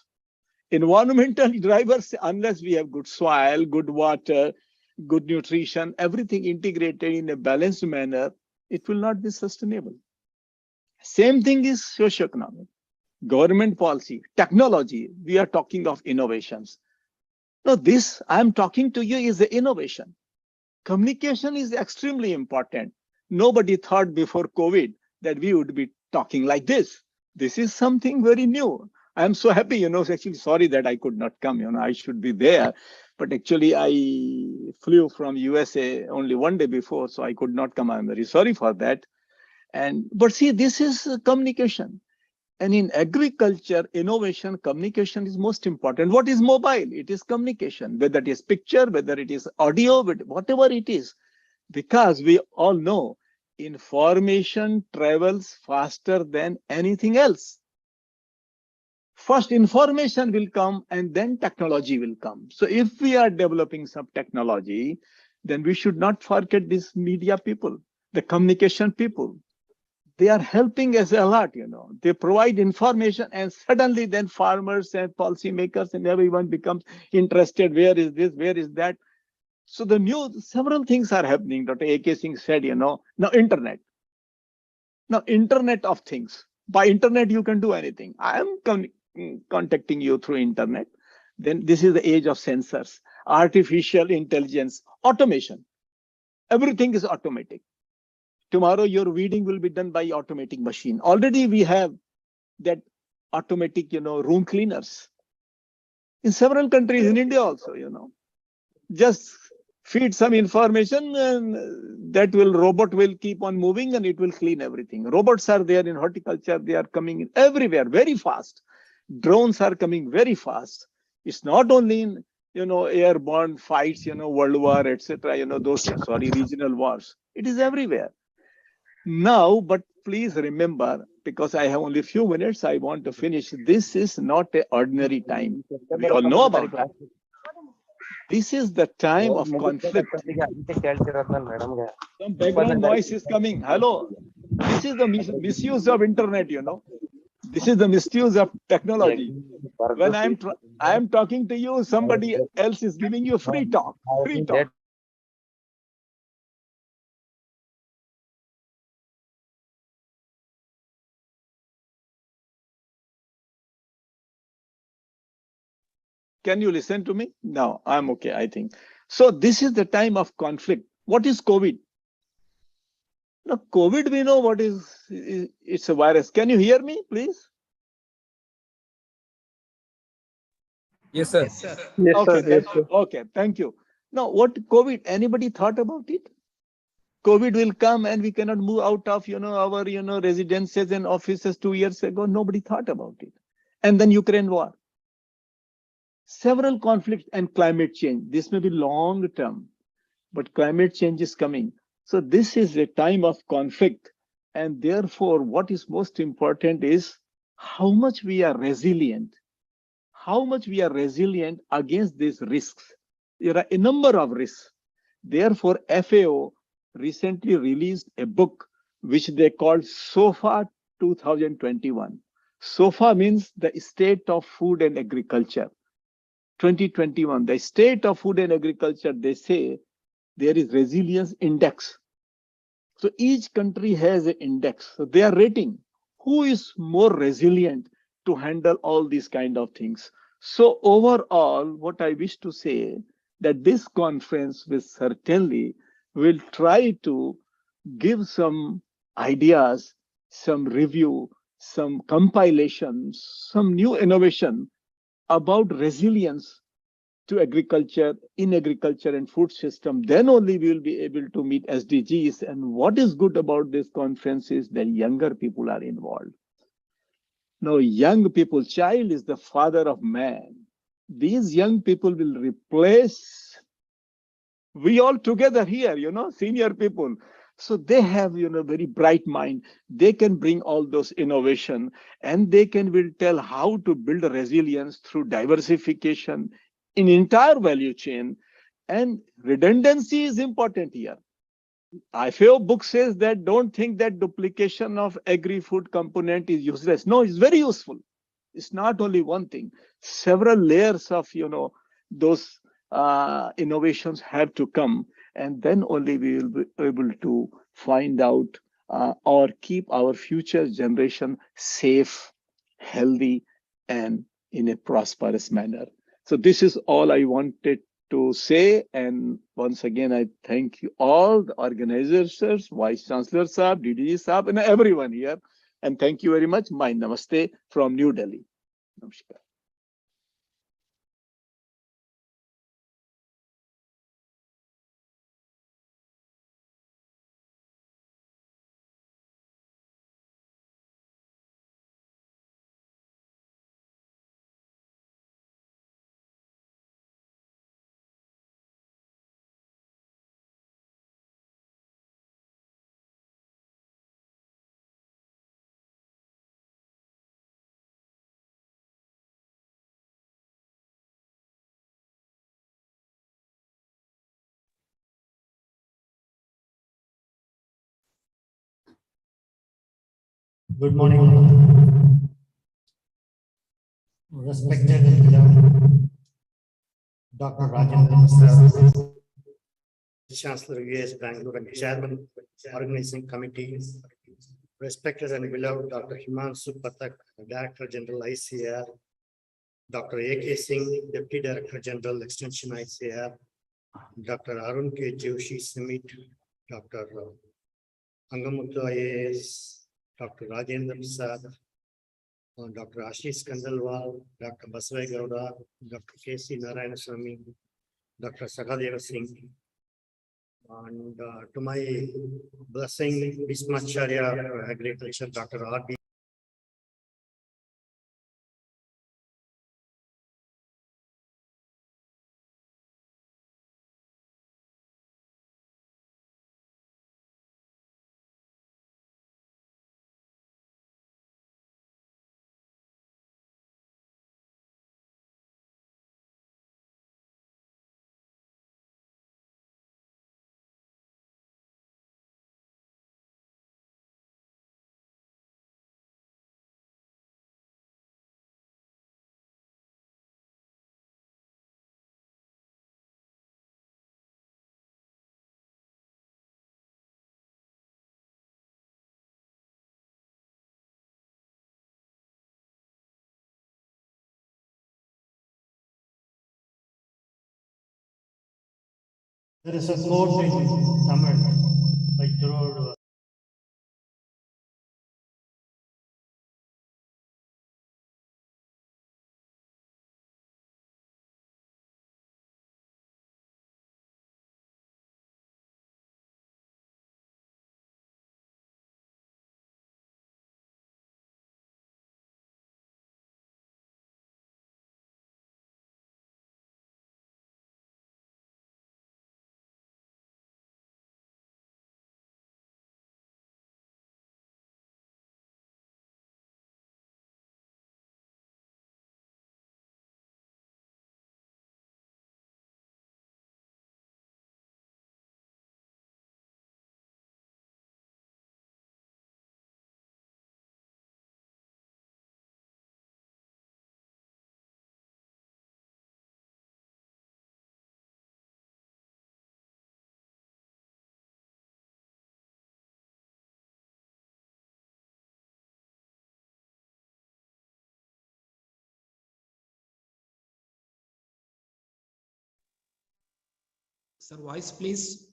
Environmental drivers, unless we have good soil, good water, good nutrition, everything integrated in a balanced manner, it will not be sustainable. Same thing is socioeconomic. Government policy, technology, we are talking of innovations. Now, this I'm talking to you is the innovation. Communication is extremely important. Nobody thought before COVID that we would be talking like this. This is something very new. I'm so happy, actually sorry that I could not come, I should be there. But actually I flew from USA only one day before, so I could not come. I'm very sorry for that. But see, this is communication. And in agriculture, innovation, communication is most important. What is mobile? It is communication, whether it is picture, whether it is audio, whatever it is. Because we all know information travels faster than anything else. First, information will come and then technology will come. So if we are developing some technology, then we should not forget these media people, the communication people. They are helping us a lot, They provide information, and suddenly then farmers and policymakers and everyone becomes interested. Where is this? Where is that? So several things are happening. Dr. A.K. Singh said, now internet. Now internet of things. By internet, you can do anything. I am contacting you through internet. Then this is the age of sensors, artificial intelligence, automation. Everything is automatic. Tomorrow, your weeding will be done by automatic machine. Already we have that automatic, room cleaners. In several countries, in India also, Just feed some information and that robot will keep on moving and it will clean everything. Robots are there in horticulture. They are coming in everywhere very fast. Drones are coming very fast. It's not only in, airborne fights, World War, etc., regional wars. It is everywhere. Now, but please remember, because I have only a few minutes, I want to finish. This is not an ordinary time. We all know about it. This is the time of conflict. Some background noise is coming. Hello. This is the misuse of internet, This is the misuse of technology. When I am talking to you, somebody else is giving you free talk. Free talk. Can you listen to me? No, I'm okay, I think. So this is the time of conflict. What is COVID? Now, COVID, we know what is, it's a virus. Can you hear me, please? Yes, sir. Yes, Okay, sir. Yes, sir. okay, thank you. Now, what COVID, anybody thought about it? COVID will come and we cannot move out of, our, residences and offices 2 years ago. Nobody thought about it. And then Ukraine war. Several conflicts and climate change. This may be long term, but climate change is coming. So this is a time of conflict. And therefore, what is most important is how much we are resilient. How much we are resilient against these risks. There are a number of risks. Therefore, FAO recently released a book which they called SOFA 2021. SOFA means the state of food and agriculture. 2021, the state of food and agriculture, they say there is resilience index. So each country has an index. So they are rating who is more resilient to handle all these kind of things. So overall, what I wish to say that this conference will try to give some ideas, some review, some compilations, some new innovation about resilience to agriculture, in agriculture and food system. Then only we will be able to meet SDGs. And what is good about this conference is that younger people are involved. Now, young people, child is the father of man. These young people will replace We all together here, senior people. So they have, very bright mind. They can bring all those innovation, and they will tell how to build a resilience through diversification in entire value chain. And redundancy is important here. IFAO book says that don't think that duplication of agri-food component is useless. No, it's very useful. It's not only one thing. Several layers of, those innovations have to come, and then only we will be able to find out or keep our future generation safe, healthy, and in a prosperous manner. So this is all I wanted to say. And once again, I thank you all, the organizers, Vice Chancellor Saab, DDG Saab, and everyone here. And thank you very much. My namaste from New Delhi. Namaskar. Good morning, respected and beloved Dr. Rajendra Prasad, Chancellor US Bangalore and Chairman Organizing Committee, respected and beloved Dr. Himanshu Pathak, Director General ICR, Dr. A.K. Singh, Deputy Director General Extension ICR, Dr. Arun K. Joshi Smith, Dr. Angamuthu IAS, Dr. Rajendra Prasad, Dr. Ashish Kandalwal, Dr. Baswai Gowda, Dr. K.C. Narayanaswamy, Dr. Sakadeva Singh, and to my blessing, Bhismacharya Agriculture, Dr. R.B. There is a quote in Tamil by Thoreau. Sir, voice, please.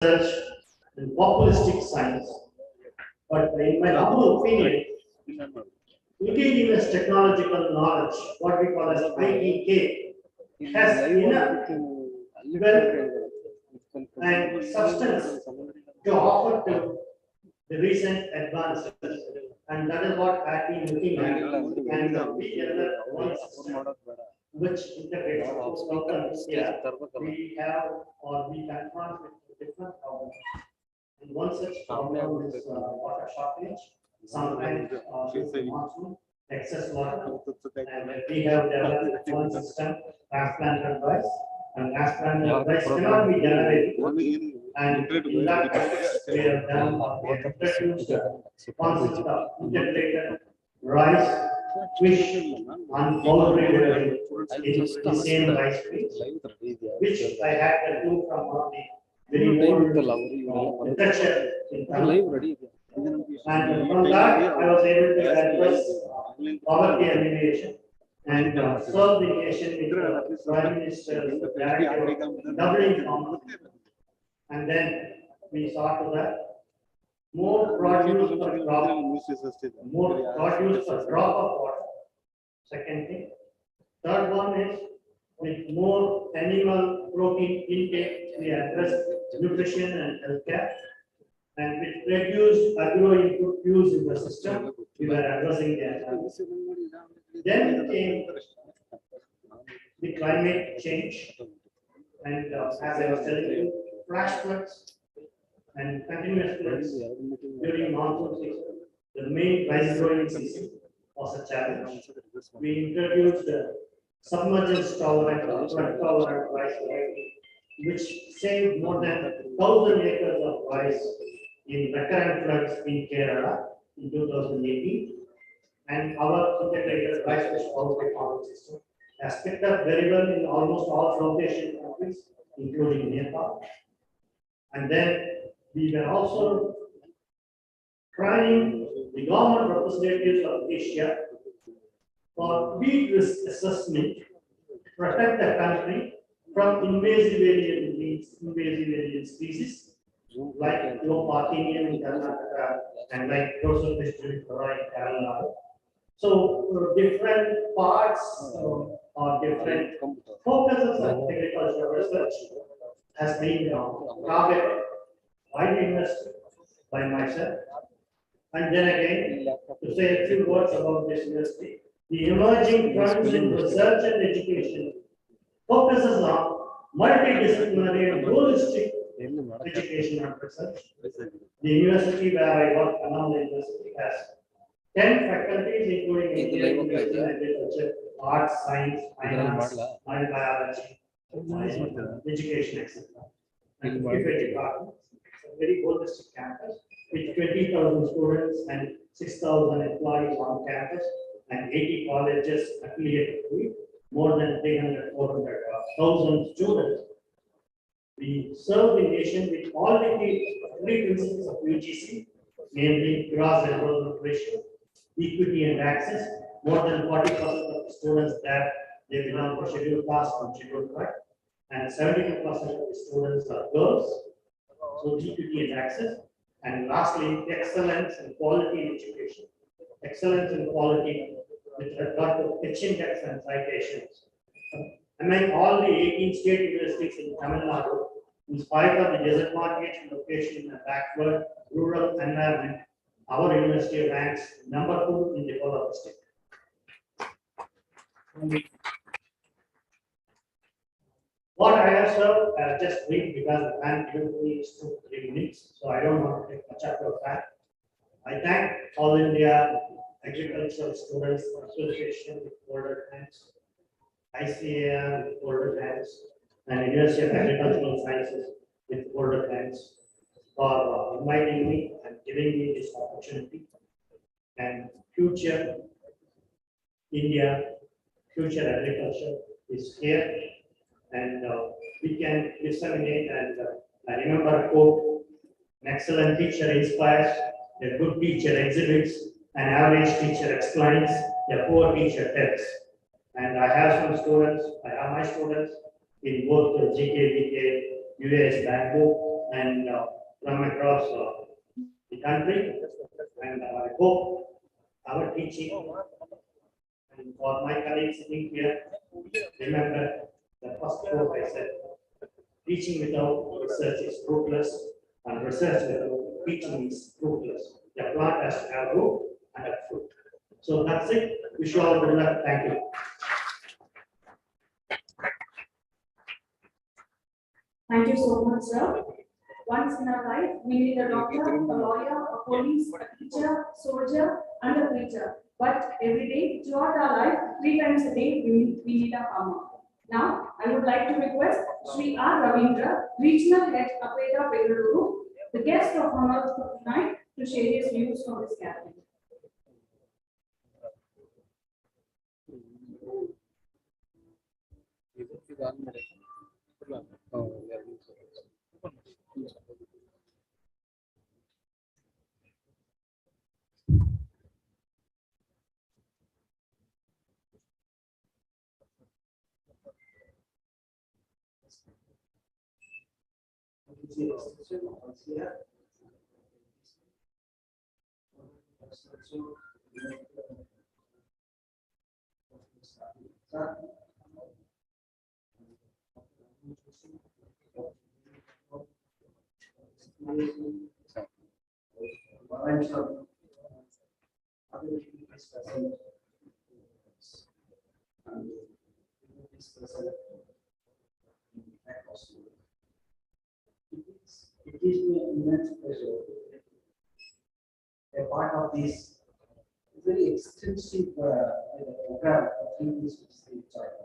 Such and populistic science, but in my humble opinion, indigenous technological knowledge, what we call as ITK, has enough wealth and substance to offer to the recent advances, and that is what I've been looking at. And we developed one system which integrates programs here. We have or we can confront with different problems. And one such problem is water shortage. Sometimes monsoon, excess water, and we have developed one system, transplanted rice, and transplanted rice cannot be generated. And in that context, we have done introduced the concept of integrated rice, fish, and poultry delivery in the same rice fields, which I had to do from one of the very old literature in Tamil. And from that, I was able to address poverty alleviation and serve the nation with the Prime Minister's directive doubling farmers. And then we saw to that more produce per crop, more produce per drop of water. Second thing. Third one is with more animal protein intake, we address nutrition and healthcare. And with reduced agro input use in the system, we were addressing that. Then came the climate change, and as I was telling you, flash floods and continuous floods during monsoon season. The main rice growing season was a challenge. We introduced submergence tolerant or flood tolerant rice variety, which saved more than 1,000 acres of rice in recurrent floods in Kerala in 2018. And our integrated rice fish poultry farming system has picked up very well in almost all South Asian countries, including Nepal. And then we were also trying the government representatives of Asia for wheat risk assessment to protect the country from invasive alien species like Low-Partinian in Karnataka and like Dorsal District in Kerala. So different parts or different focuses of agricultural research has been targeted by the industry, by myself. And then again, to say a few words about this university, the emerging trends in research and education focuses on multidisciplinary and holistic education and research. The university where I work, Ananda University, has 10 faculties, including engineering, agriculture, arts, science, finance, and biology, education, etc. And 55 departments. It's a very holistic campus with 20,000 students and 6,000 employees on campus and 80 colleges affiliated to it, more than 400,000 students. We serve the nation with all the three principles of UGC, namely gross enrollment ratio, equity and access. More than 40% of the students that they belong for scheduled caste and scheduled tribe, and 72% of the students are girls. So equity and access. And lastly, excellence and quality in education. Excellence and quality with regard to pitch index and citations. Among all the 18 state universities in Tamil Nadu, in spite of the desert market location in a backward rural environment, our university ranks number 2 in the whole of the state. What I have served, I'll just brief because the time given to me is 2 to 3 minutes, so I don't want to take much of your time. I thank All India Agricultural Students Association with folded hands, ICAR with folded hands, and University of Agricultural Sciences with folded hands for inviting me and giving me this opportunity. And future India, future agriculture is here, and we can disseminate. And I remember a quote: "An excellent teacher inspires, a good teacher exhibits, an average teacher explains, a poor teacher tells." And I have some students, I have my students in both the GK, DK, UAS, Bangalore, and from across the country. And I hope our teachers teaching. And for my colleagues sitting here, remember the first quote I said, teaching without research is fruitless, and research without teaching is fruitless. The plant has to have root and a fruit. So that's it. Wish you all good luck. Thank you. Thank you so much, sir. Once in our life, we need a doctor, a lawyer, a police, a teacher, soldier, and a preacher. But every day, throughout our life, 3 times a day, we need a farmer. Now, I would like to request Sri R. Ravindra, Regional Head, Apeta Bengaluru, the guest of honor for tonight, to share his views on this gathering. It gives me immense pleasure to be a part of this very extensive program of things which they joined.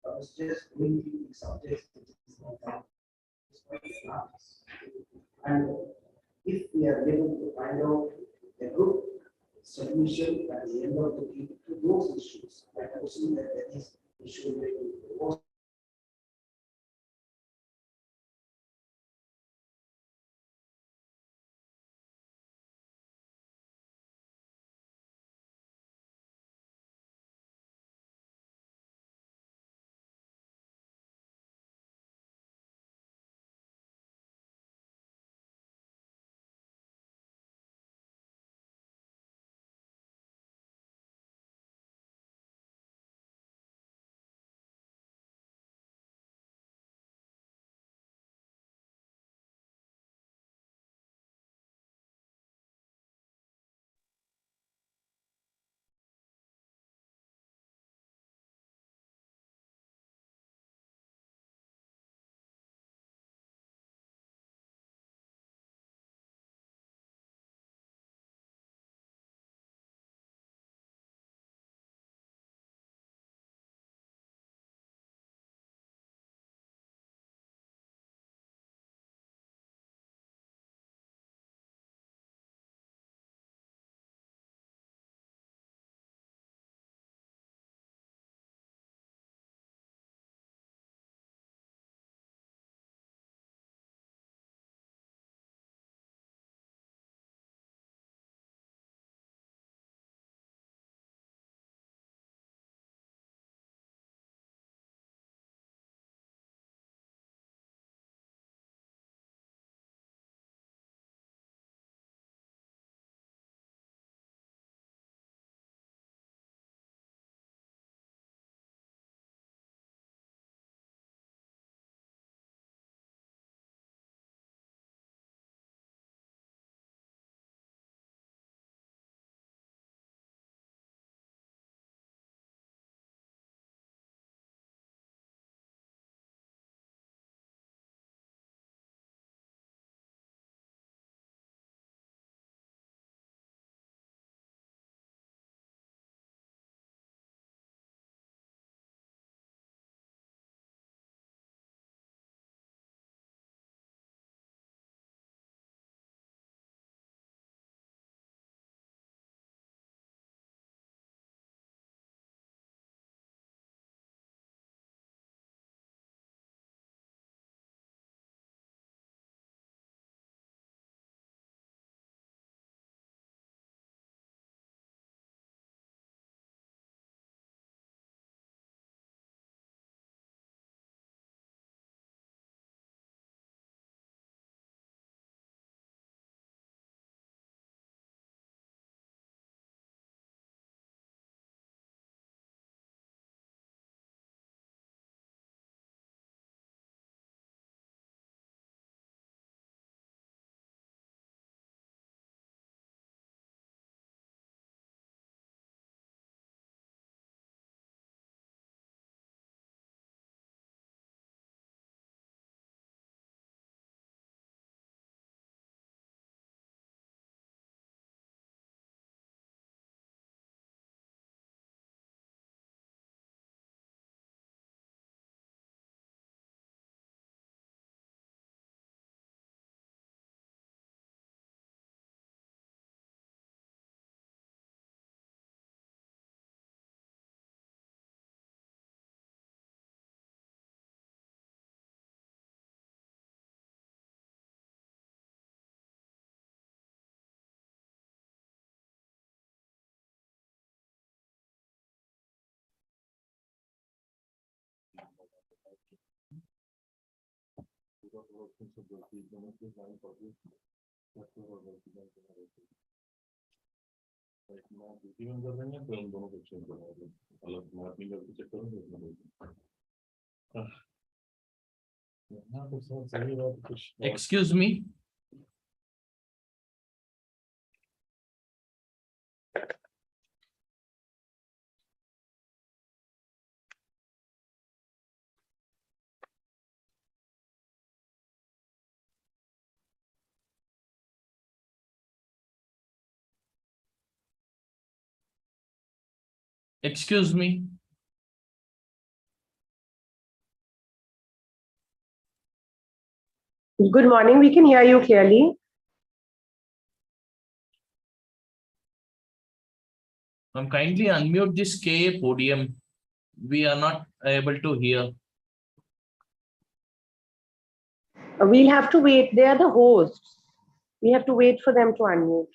I was just going through the subjects which is not done. And if we are able to find out a good solution at the end of the day to those issues, I can see that there is issue Excuse me. Excuse me. Good morning. We can hear you clearly. Kindly unmute this K podium. We are not able to hear. We'll have to wait. They are the hosts. We have to wait for them to unmute.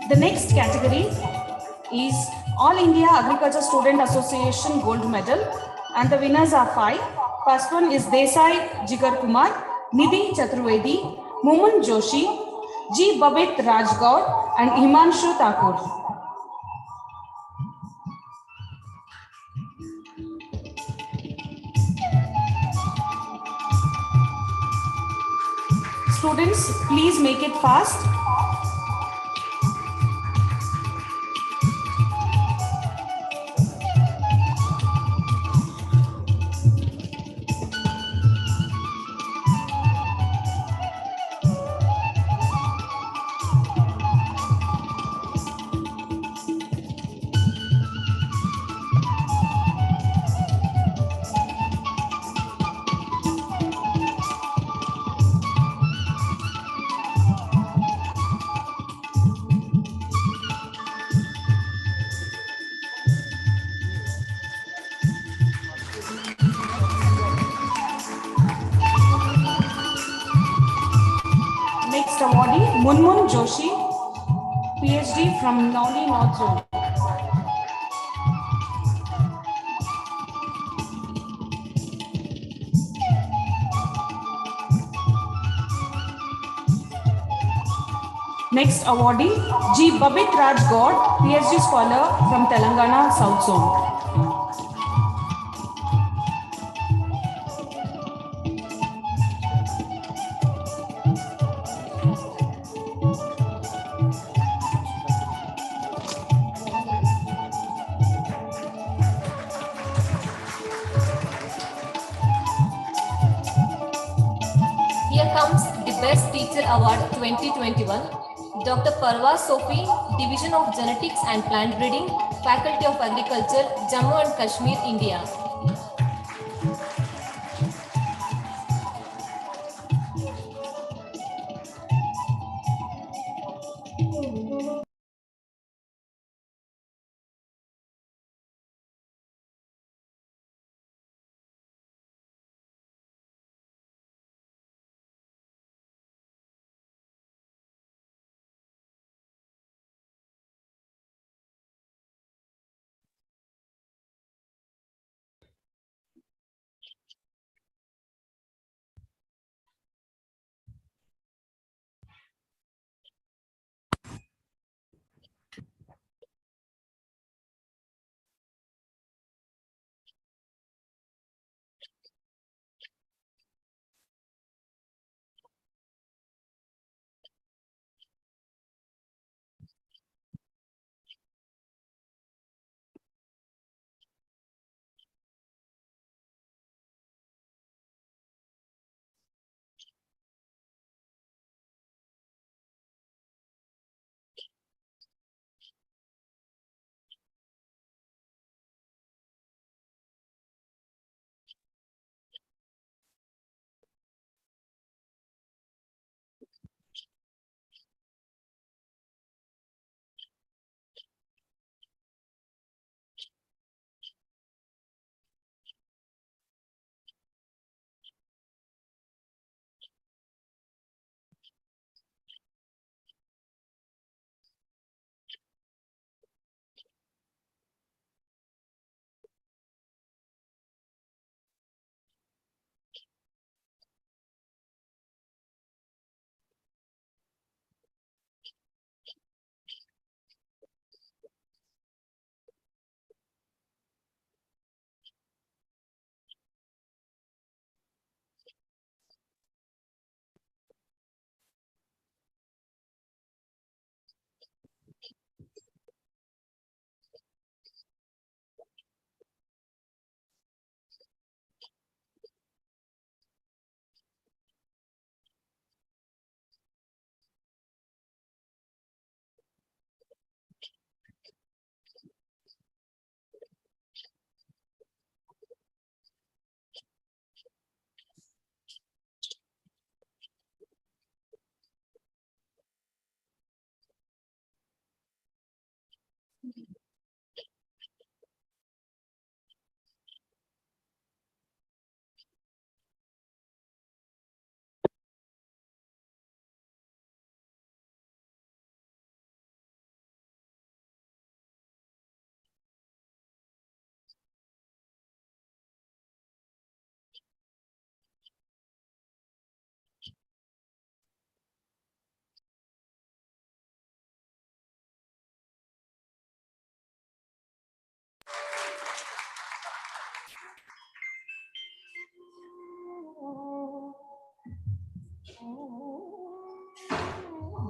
The next category is All India Agriculture Student Association Gold Medal, and the winners are 5. First one is Desai Jigar Kumar, Nidhi Chaturvedi, Mumun Joshi, G. Babit Rajgaur, and Himanshu Thakur. Students, please make it fast. Next awardee, Munmun Joshi, PhD from Nauli North Zone. Next awardee, G. Babit Raj God, PhD scholar from Telangana South Zone. Here comes the Best Teacher Award 2021. Dr. Parwa Sophie, Division of Genetics and Plant Breeding, Faculty of Agriculture, Jammu and Kashmir, India.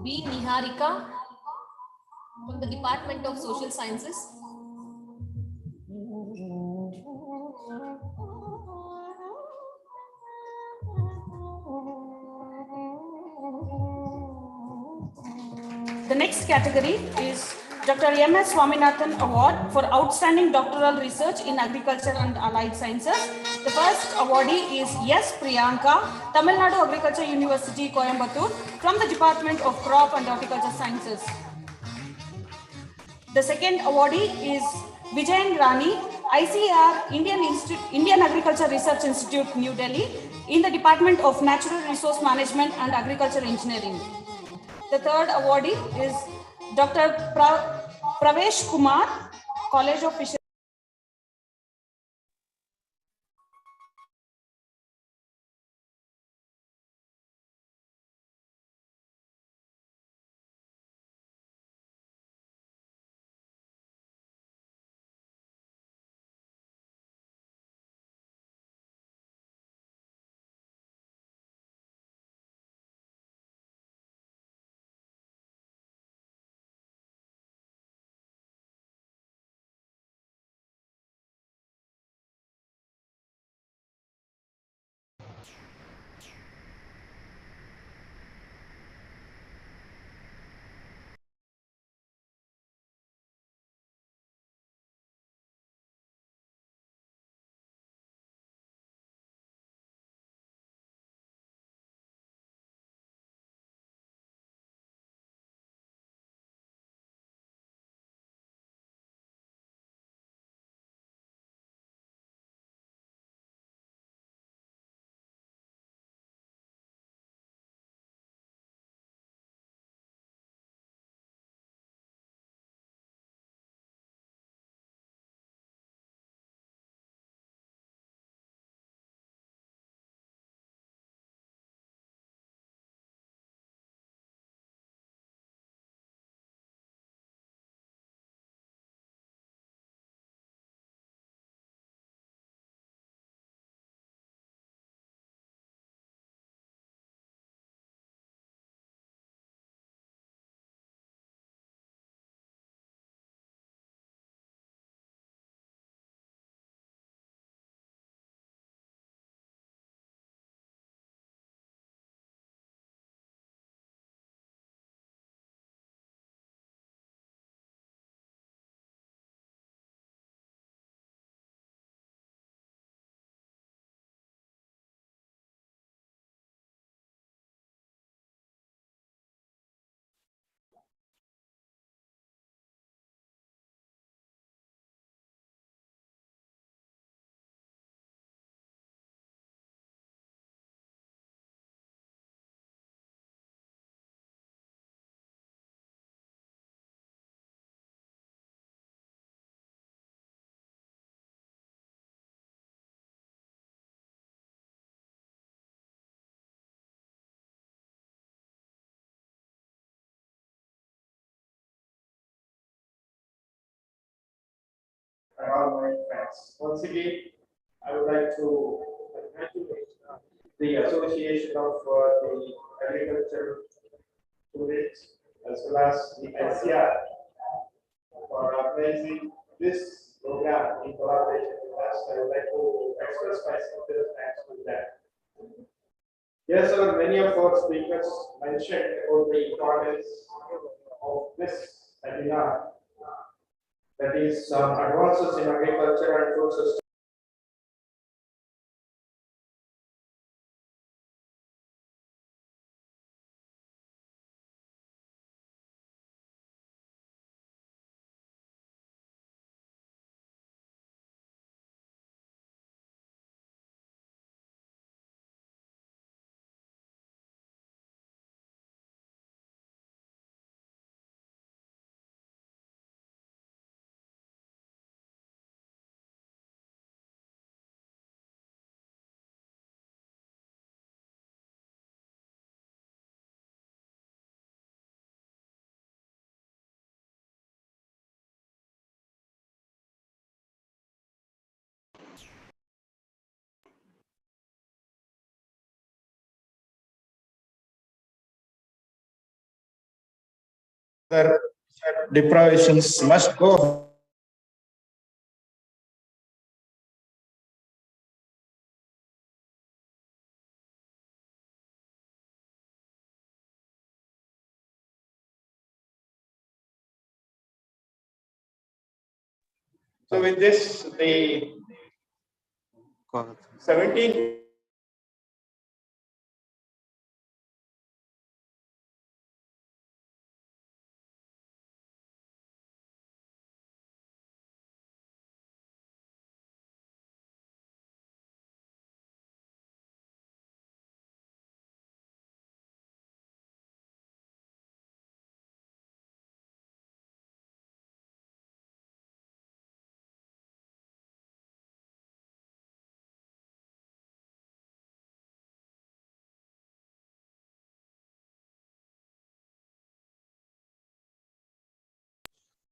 B. Niharika from the Department of Social Sciences. The next category is Dr. M.S. Swaminathan Award for Outstanding Doctoral Research in Agriculture and Allied Sciences. The first awardee is S. Priyanka, Tamil Nadu Agriculture University, Coimbatore, from the Department of Crop and Horticulture Sciences. The second awardee is Vijayan Rani, ICAR, Indian Agriculture Research Institute, New Delhi, in the Department of Natural Resource Management and Agriculture Engineering. The third awardee is Dr. Pravesh Kumar, College of Fisheries. And all my friends. Once again, I would like to congratulate the Association of the Agriculture Students as well as the ICR for organizing this program in collaboration with us. I would like to express my sincere thanks to them. Yes, sir, many of our speakers mentioned about the importance of this seminar, that is advances in agriculture and food system. deprivations must go. So with this, the 17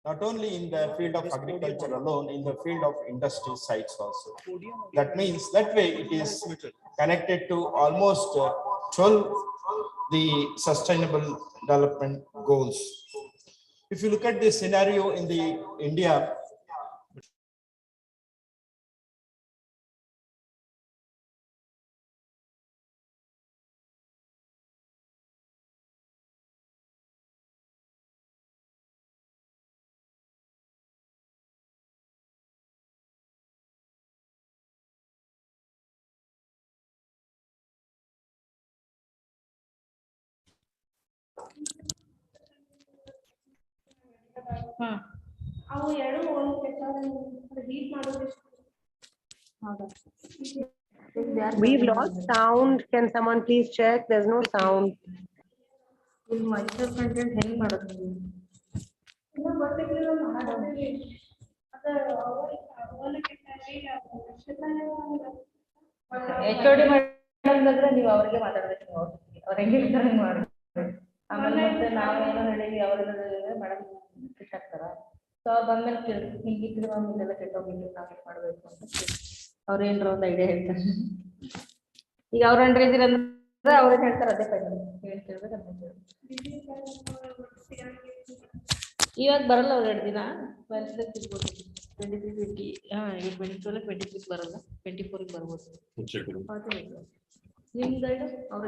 not only in the field of agriculture alone, in the field of industry sites also. That means that way it is connected to almost 12 the sustainable development goals. If you look at the scenario in the India, We've lost sound. Can someone please check? There's no sound. HOD ಮಾಡಿದ್ರೆ ನೀವು ಅವರಿಗೆ ಮಾತಾಡಬೇಕು ಅವ್ರು ಹೆಂಗೆ ಮಾಡಿ ಆಮೇಲೆ ಮತ್ತೆ ನಾವೇನೋ ಹೇಳಿದ್ವಿ ಅವರೆಲ್ಲ ಮೇಡಮ್ ಫಿಟ್ ಆಗ್ತಾರ ಸೊ ಅವ್ರು ಬಂದ್ಮೇಲೆ ಕೇಳಿ ಹಿಂಗಿದ್ರೆ ಮ್ಯಾಮ್ ಇದೆಲ್ಲ ಕೆಟ್ಟೋಗಿದ್ದು ನಾವೇನು ಮಾಡಬೇಕು ಅಂತ ಅವ್ರು ಏನಾರ ಒಂದು ಐಡಿಯಾ ಹೇಳ್ತಾರೆ ಈಗ ಅವ್ರು ಅಂಡ್ರೆ ಇದ್ದೀರಂದ್ರೆ ಅವ್ರೇನು ಹೇಳ್ತಾರೆ ಅದೇ ಫೈನಲ್ ಏನು ಕೇಳ್ಬೇಕು ಅಂತ ಇವಾಗ ಬರಲ್ಲ ಅವ್ರು 2 ದಿನ 12 ಸಿಗ್ಬೋದು 23 ಈಗ 22 23 ಬರಲ್ಲ 24 ಬರ್ಬೋದು ನಿಮ್ದು ಅವ್ರ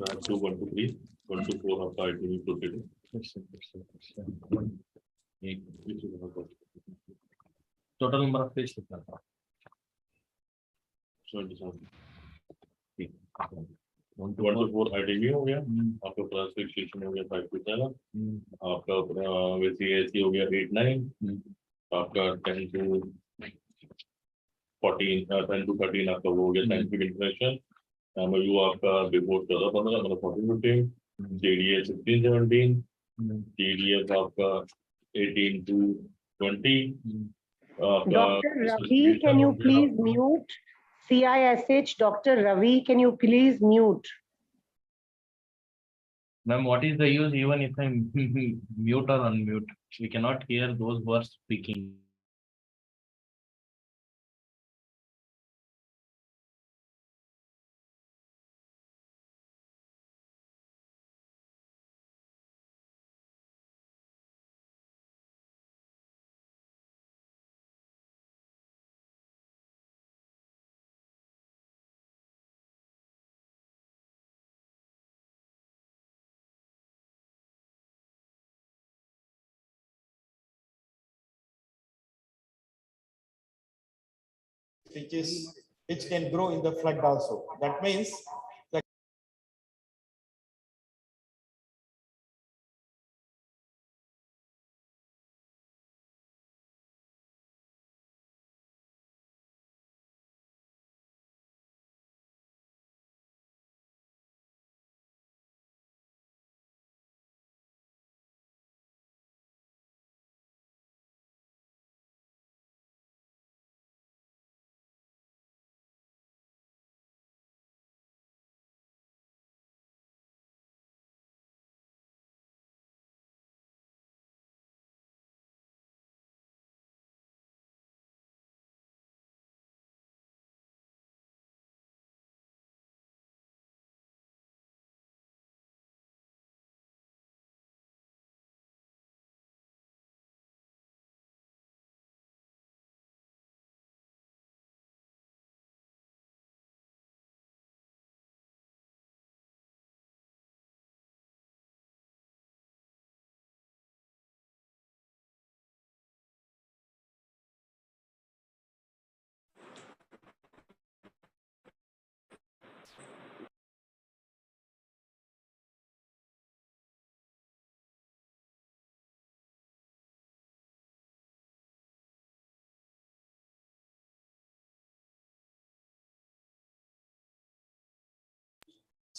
2, 1 to 3, 1 to 4 of the ITV proceeding. Total number of pages कितना था? 1 to 4 ITV हो गया, आपका प्लस फिक्सेशन हो गया 5 to 7, आपका VCAC हो गया 8, 9, आपका 10 to 14, 10 to 13 आपका वो हो गया साइंटिफिक इंफॉर्मेशन, MOU आपका बिफोर 14-15 मतलब 14-15, JDA 16-17, TDS आपका 18 to 20. Dr. Ravi, can you please mute? CISH, Dr. Ravi, can you please mute? Ma'am, what is the use even if I mute or unmute? We cannot hear those who are speaking. which can grow in the flood also. That means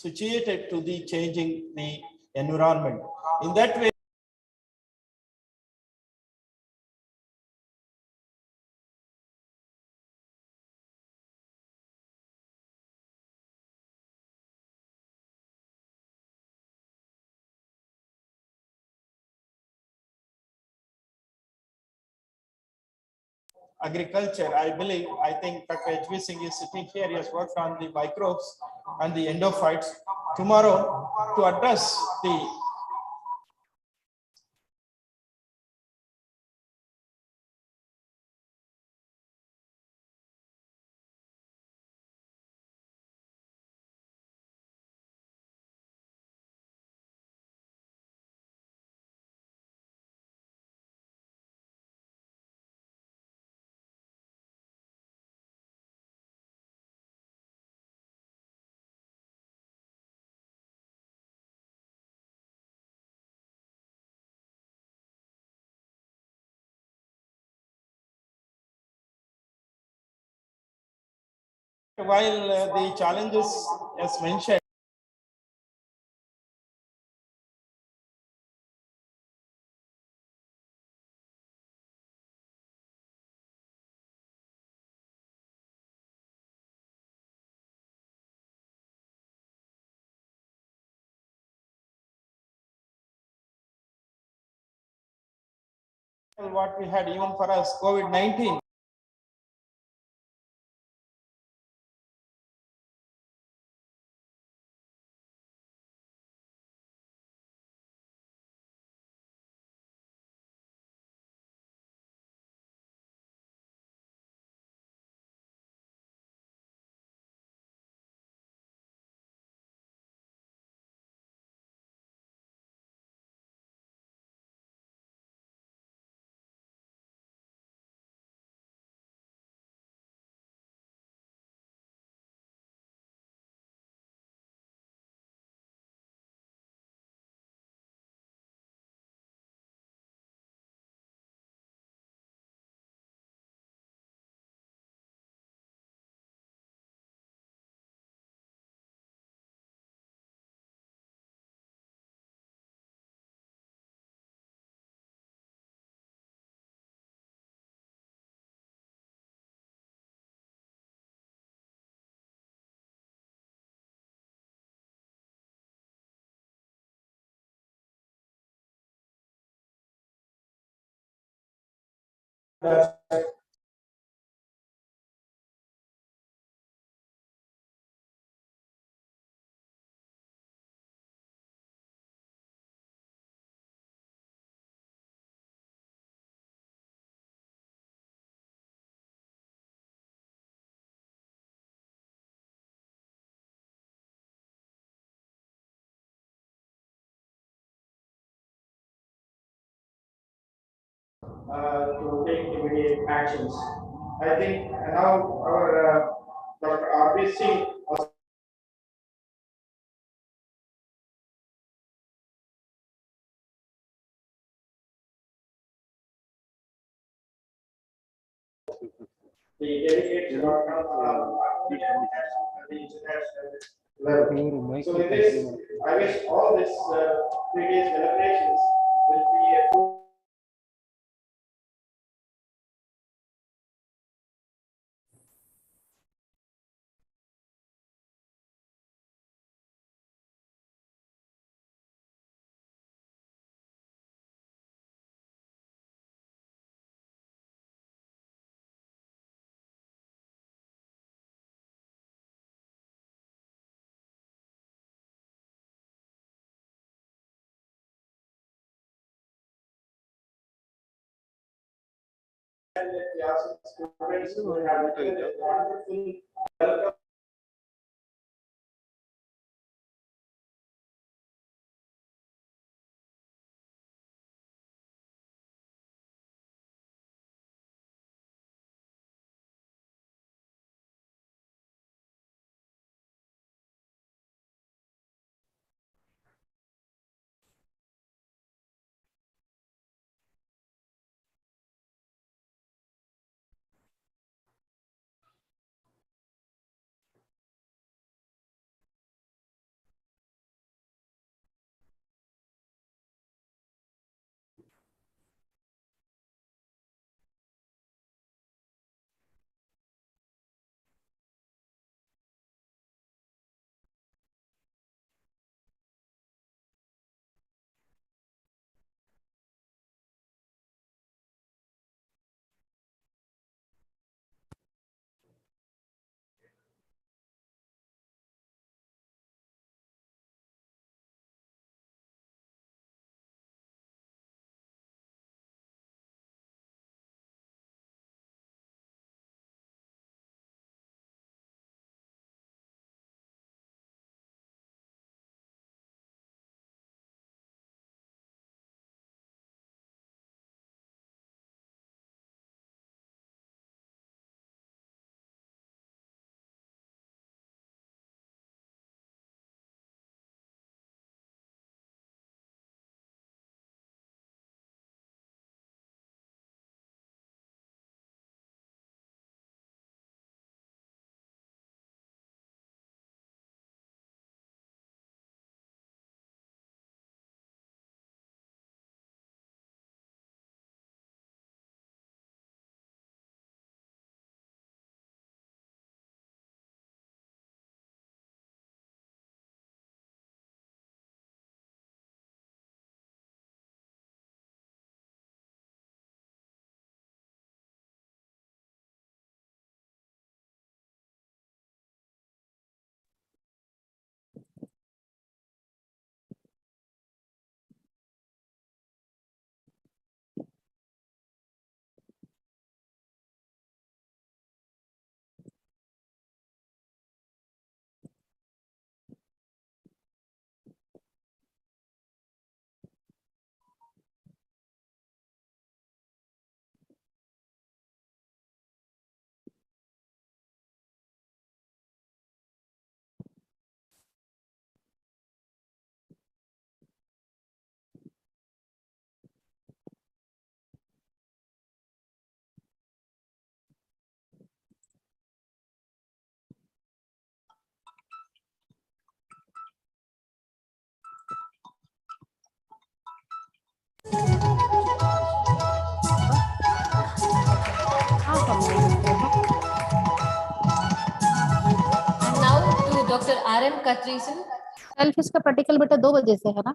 situated to the changing the environment. In that way, agriculture, I think Dr. H.V. Singh is sitting here. He has worked on the microbes and the endophytes. Tomorrow, to address the while the challenges as mentioned, what we had even for us, COVID-19. To take immediate actions. I think now our Dr. R.B. Singh the delegates are from the international level. So with this, I wish all this 3 days deliberations will be a the Aafs students who have given a wonderful welcome Mr. R.M. Kathrison. Self इसका practical बेटा 2 बजे से है ना?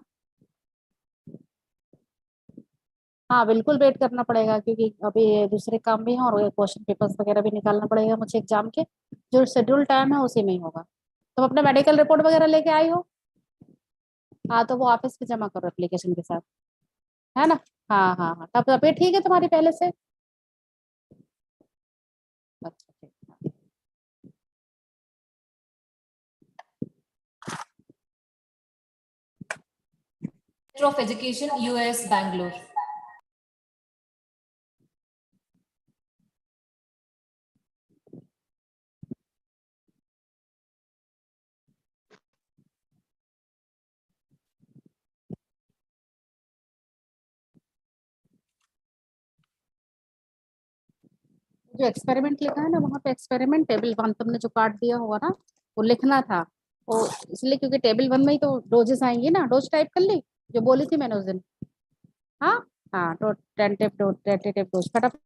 हाँ बिल्कुल wait करना पड़ेगा क्योंकि अभी दूसरे काम भी हैं और क्वेश्चन पेपर्स वगैरह भी निकालना पड़ेगा मुझे एग्जाम के, जो शेड्यूल टाइम है उसी में ही होगा। तुम अपना मेडिकल रिपोर्ट वगैरह लेके आई हो? हाँ तो वो ऑफिस में जमा करो एप्लीकेशन के साथ, है ना? हाँ हाँ हाँ, तब तबीयत ठीक है तुम्हारी पहले से? अच्छा ठीक। of Education, US, Bangalore. जो एक्सपेरिमेंट लिखा है ना वहाँ पे एक्सपेरिमेंट टेबल 1 तुमने जो कार्ड दिया होगा ना वो लिखना था, वो इसलिए क्योंकि टेबल 1 में ही तो डोजेस आएंगी ना। डोज टाइप कर ली जो बोली थी मैंने उस दिन? हाँ हाँ, तो टेंटेटिव डोज फटाफट।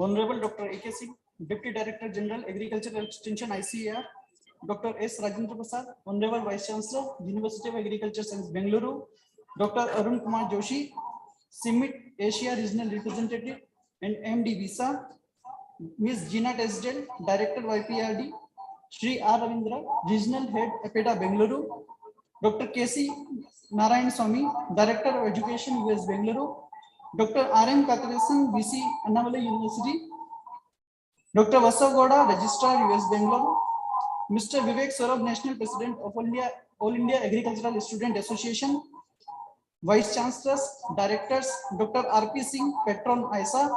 Honorable Dr. A.K. Singh, Deputy Director General, Agricultural Extension, ICAR. Dr. S. Rajendra Prasad, Honorable Vice Chancellor, University of Agriculture Science, Bangalore. Dr. Arun Kumar Joshi, CIMIT Asia Regional Representative and MD Visa. Ms. Gina Tesdell, Director YPRD. Shri R. Ravindra, Regional Head, APETA, Bangalore. Dr. K.C. Narayan Swami, Director of Education, US, Bangalore. Dr. R.M. Kathrison, VC, Annamalai University. Dr. Vasav Gowda, Registrar, US, Bangalore. Mr. Vivek Saurabh, National President of All India Agricultural Student Association. Vice Chancellors, Directors, Dr. R.P. Singh, Patron, ISA.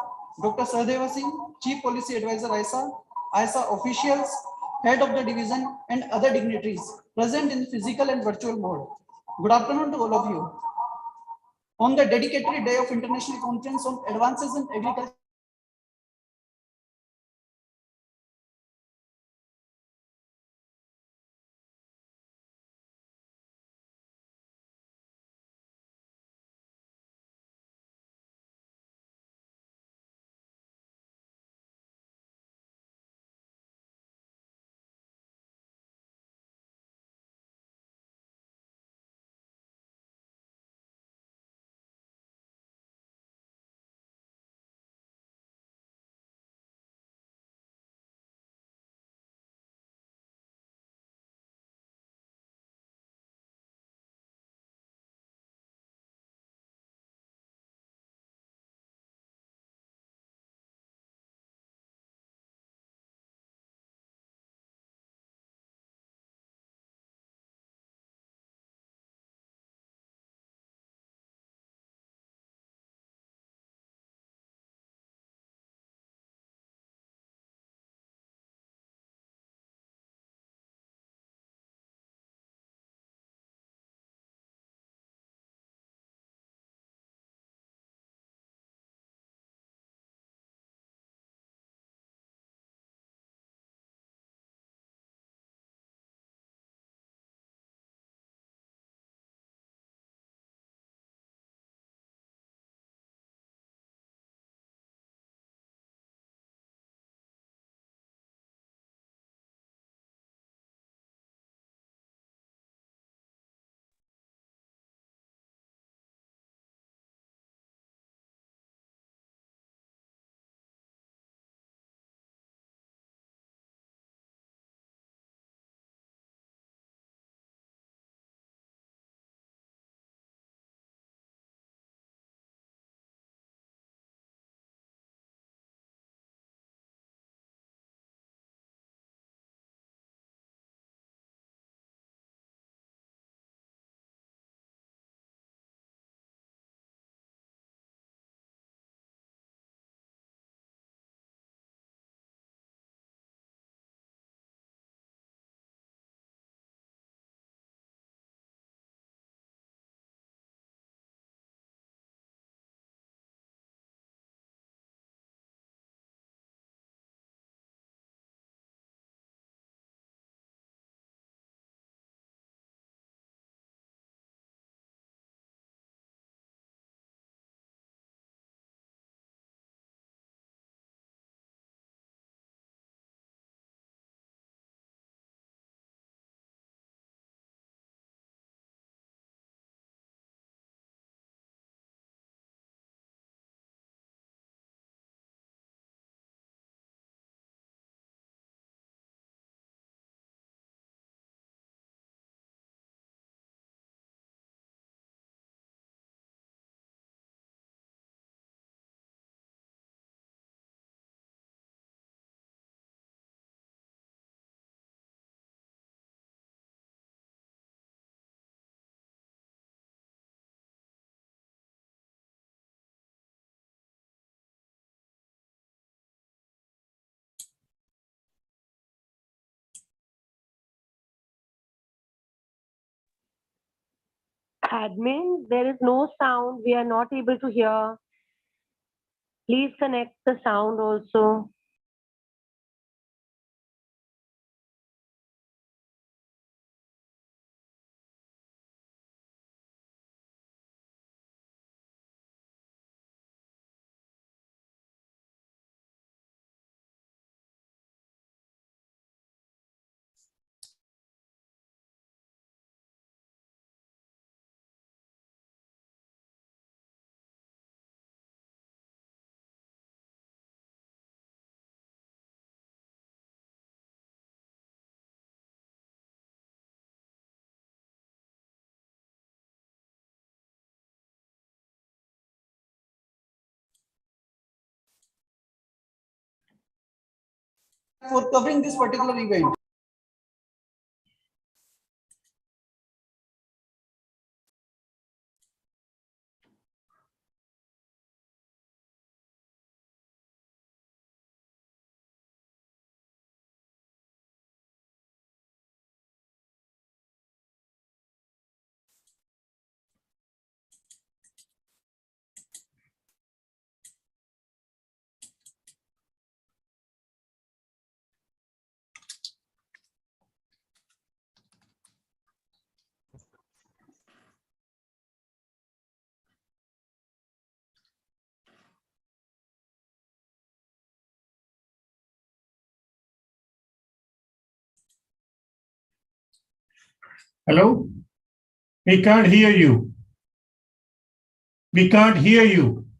Dr. Sahadeva Singh, Chief Policy Advisor, ISA. ISA officials, Head of the Division, and other dignitaries present in physical and virtual mode. Good afternoon to all of you. On the dedicatory day of International Conference on Advances in Agriculture Admin, there is no sound. We are not able to hear. Please connect the sound also. For covering this particular event. Hello? We can't hear you. We can't hear you.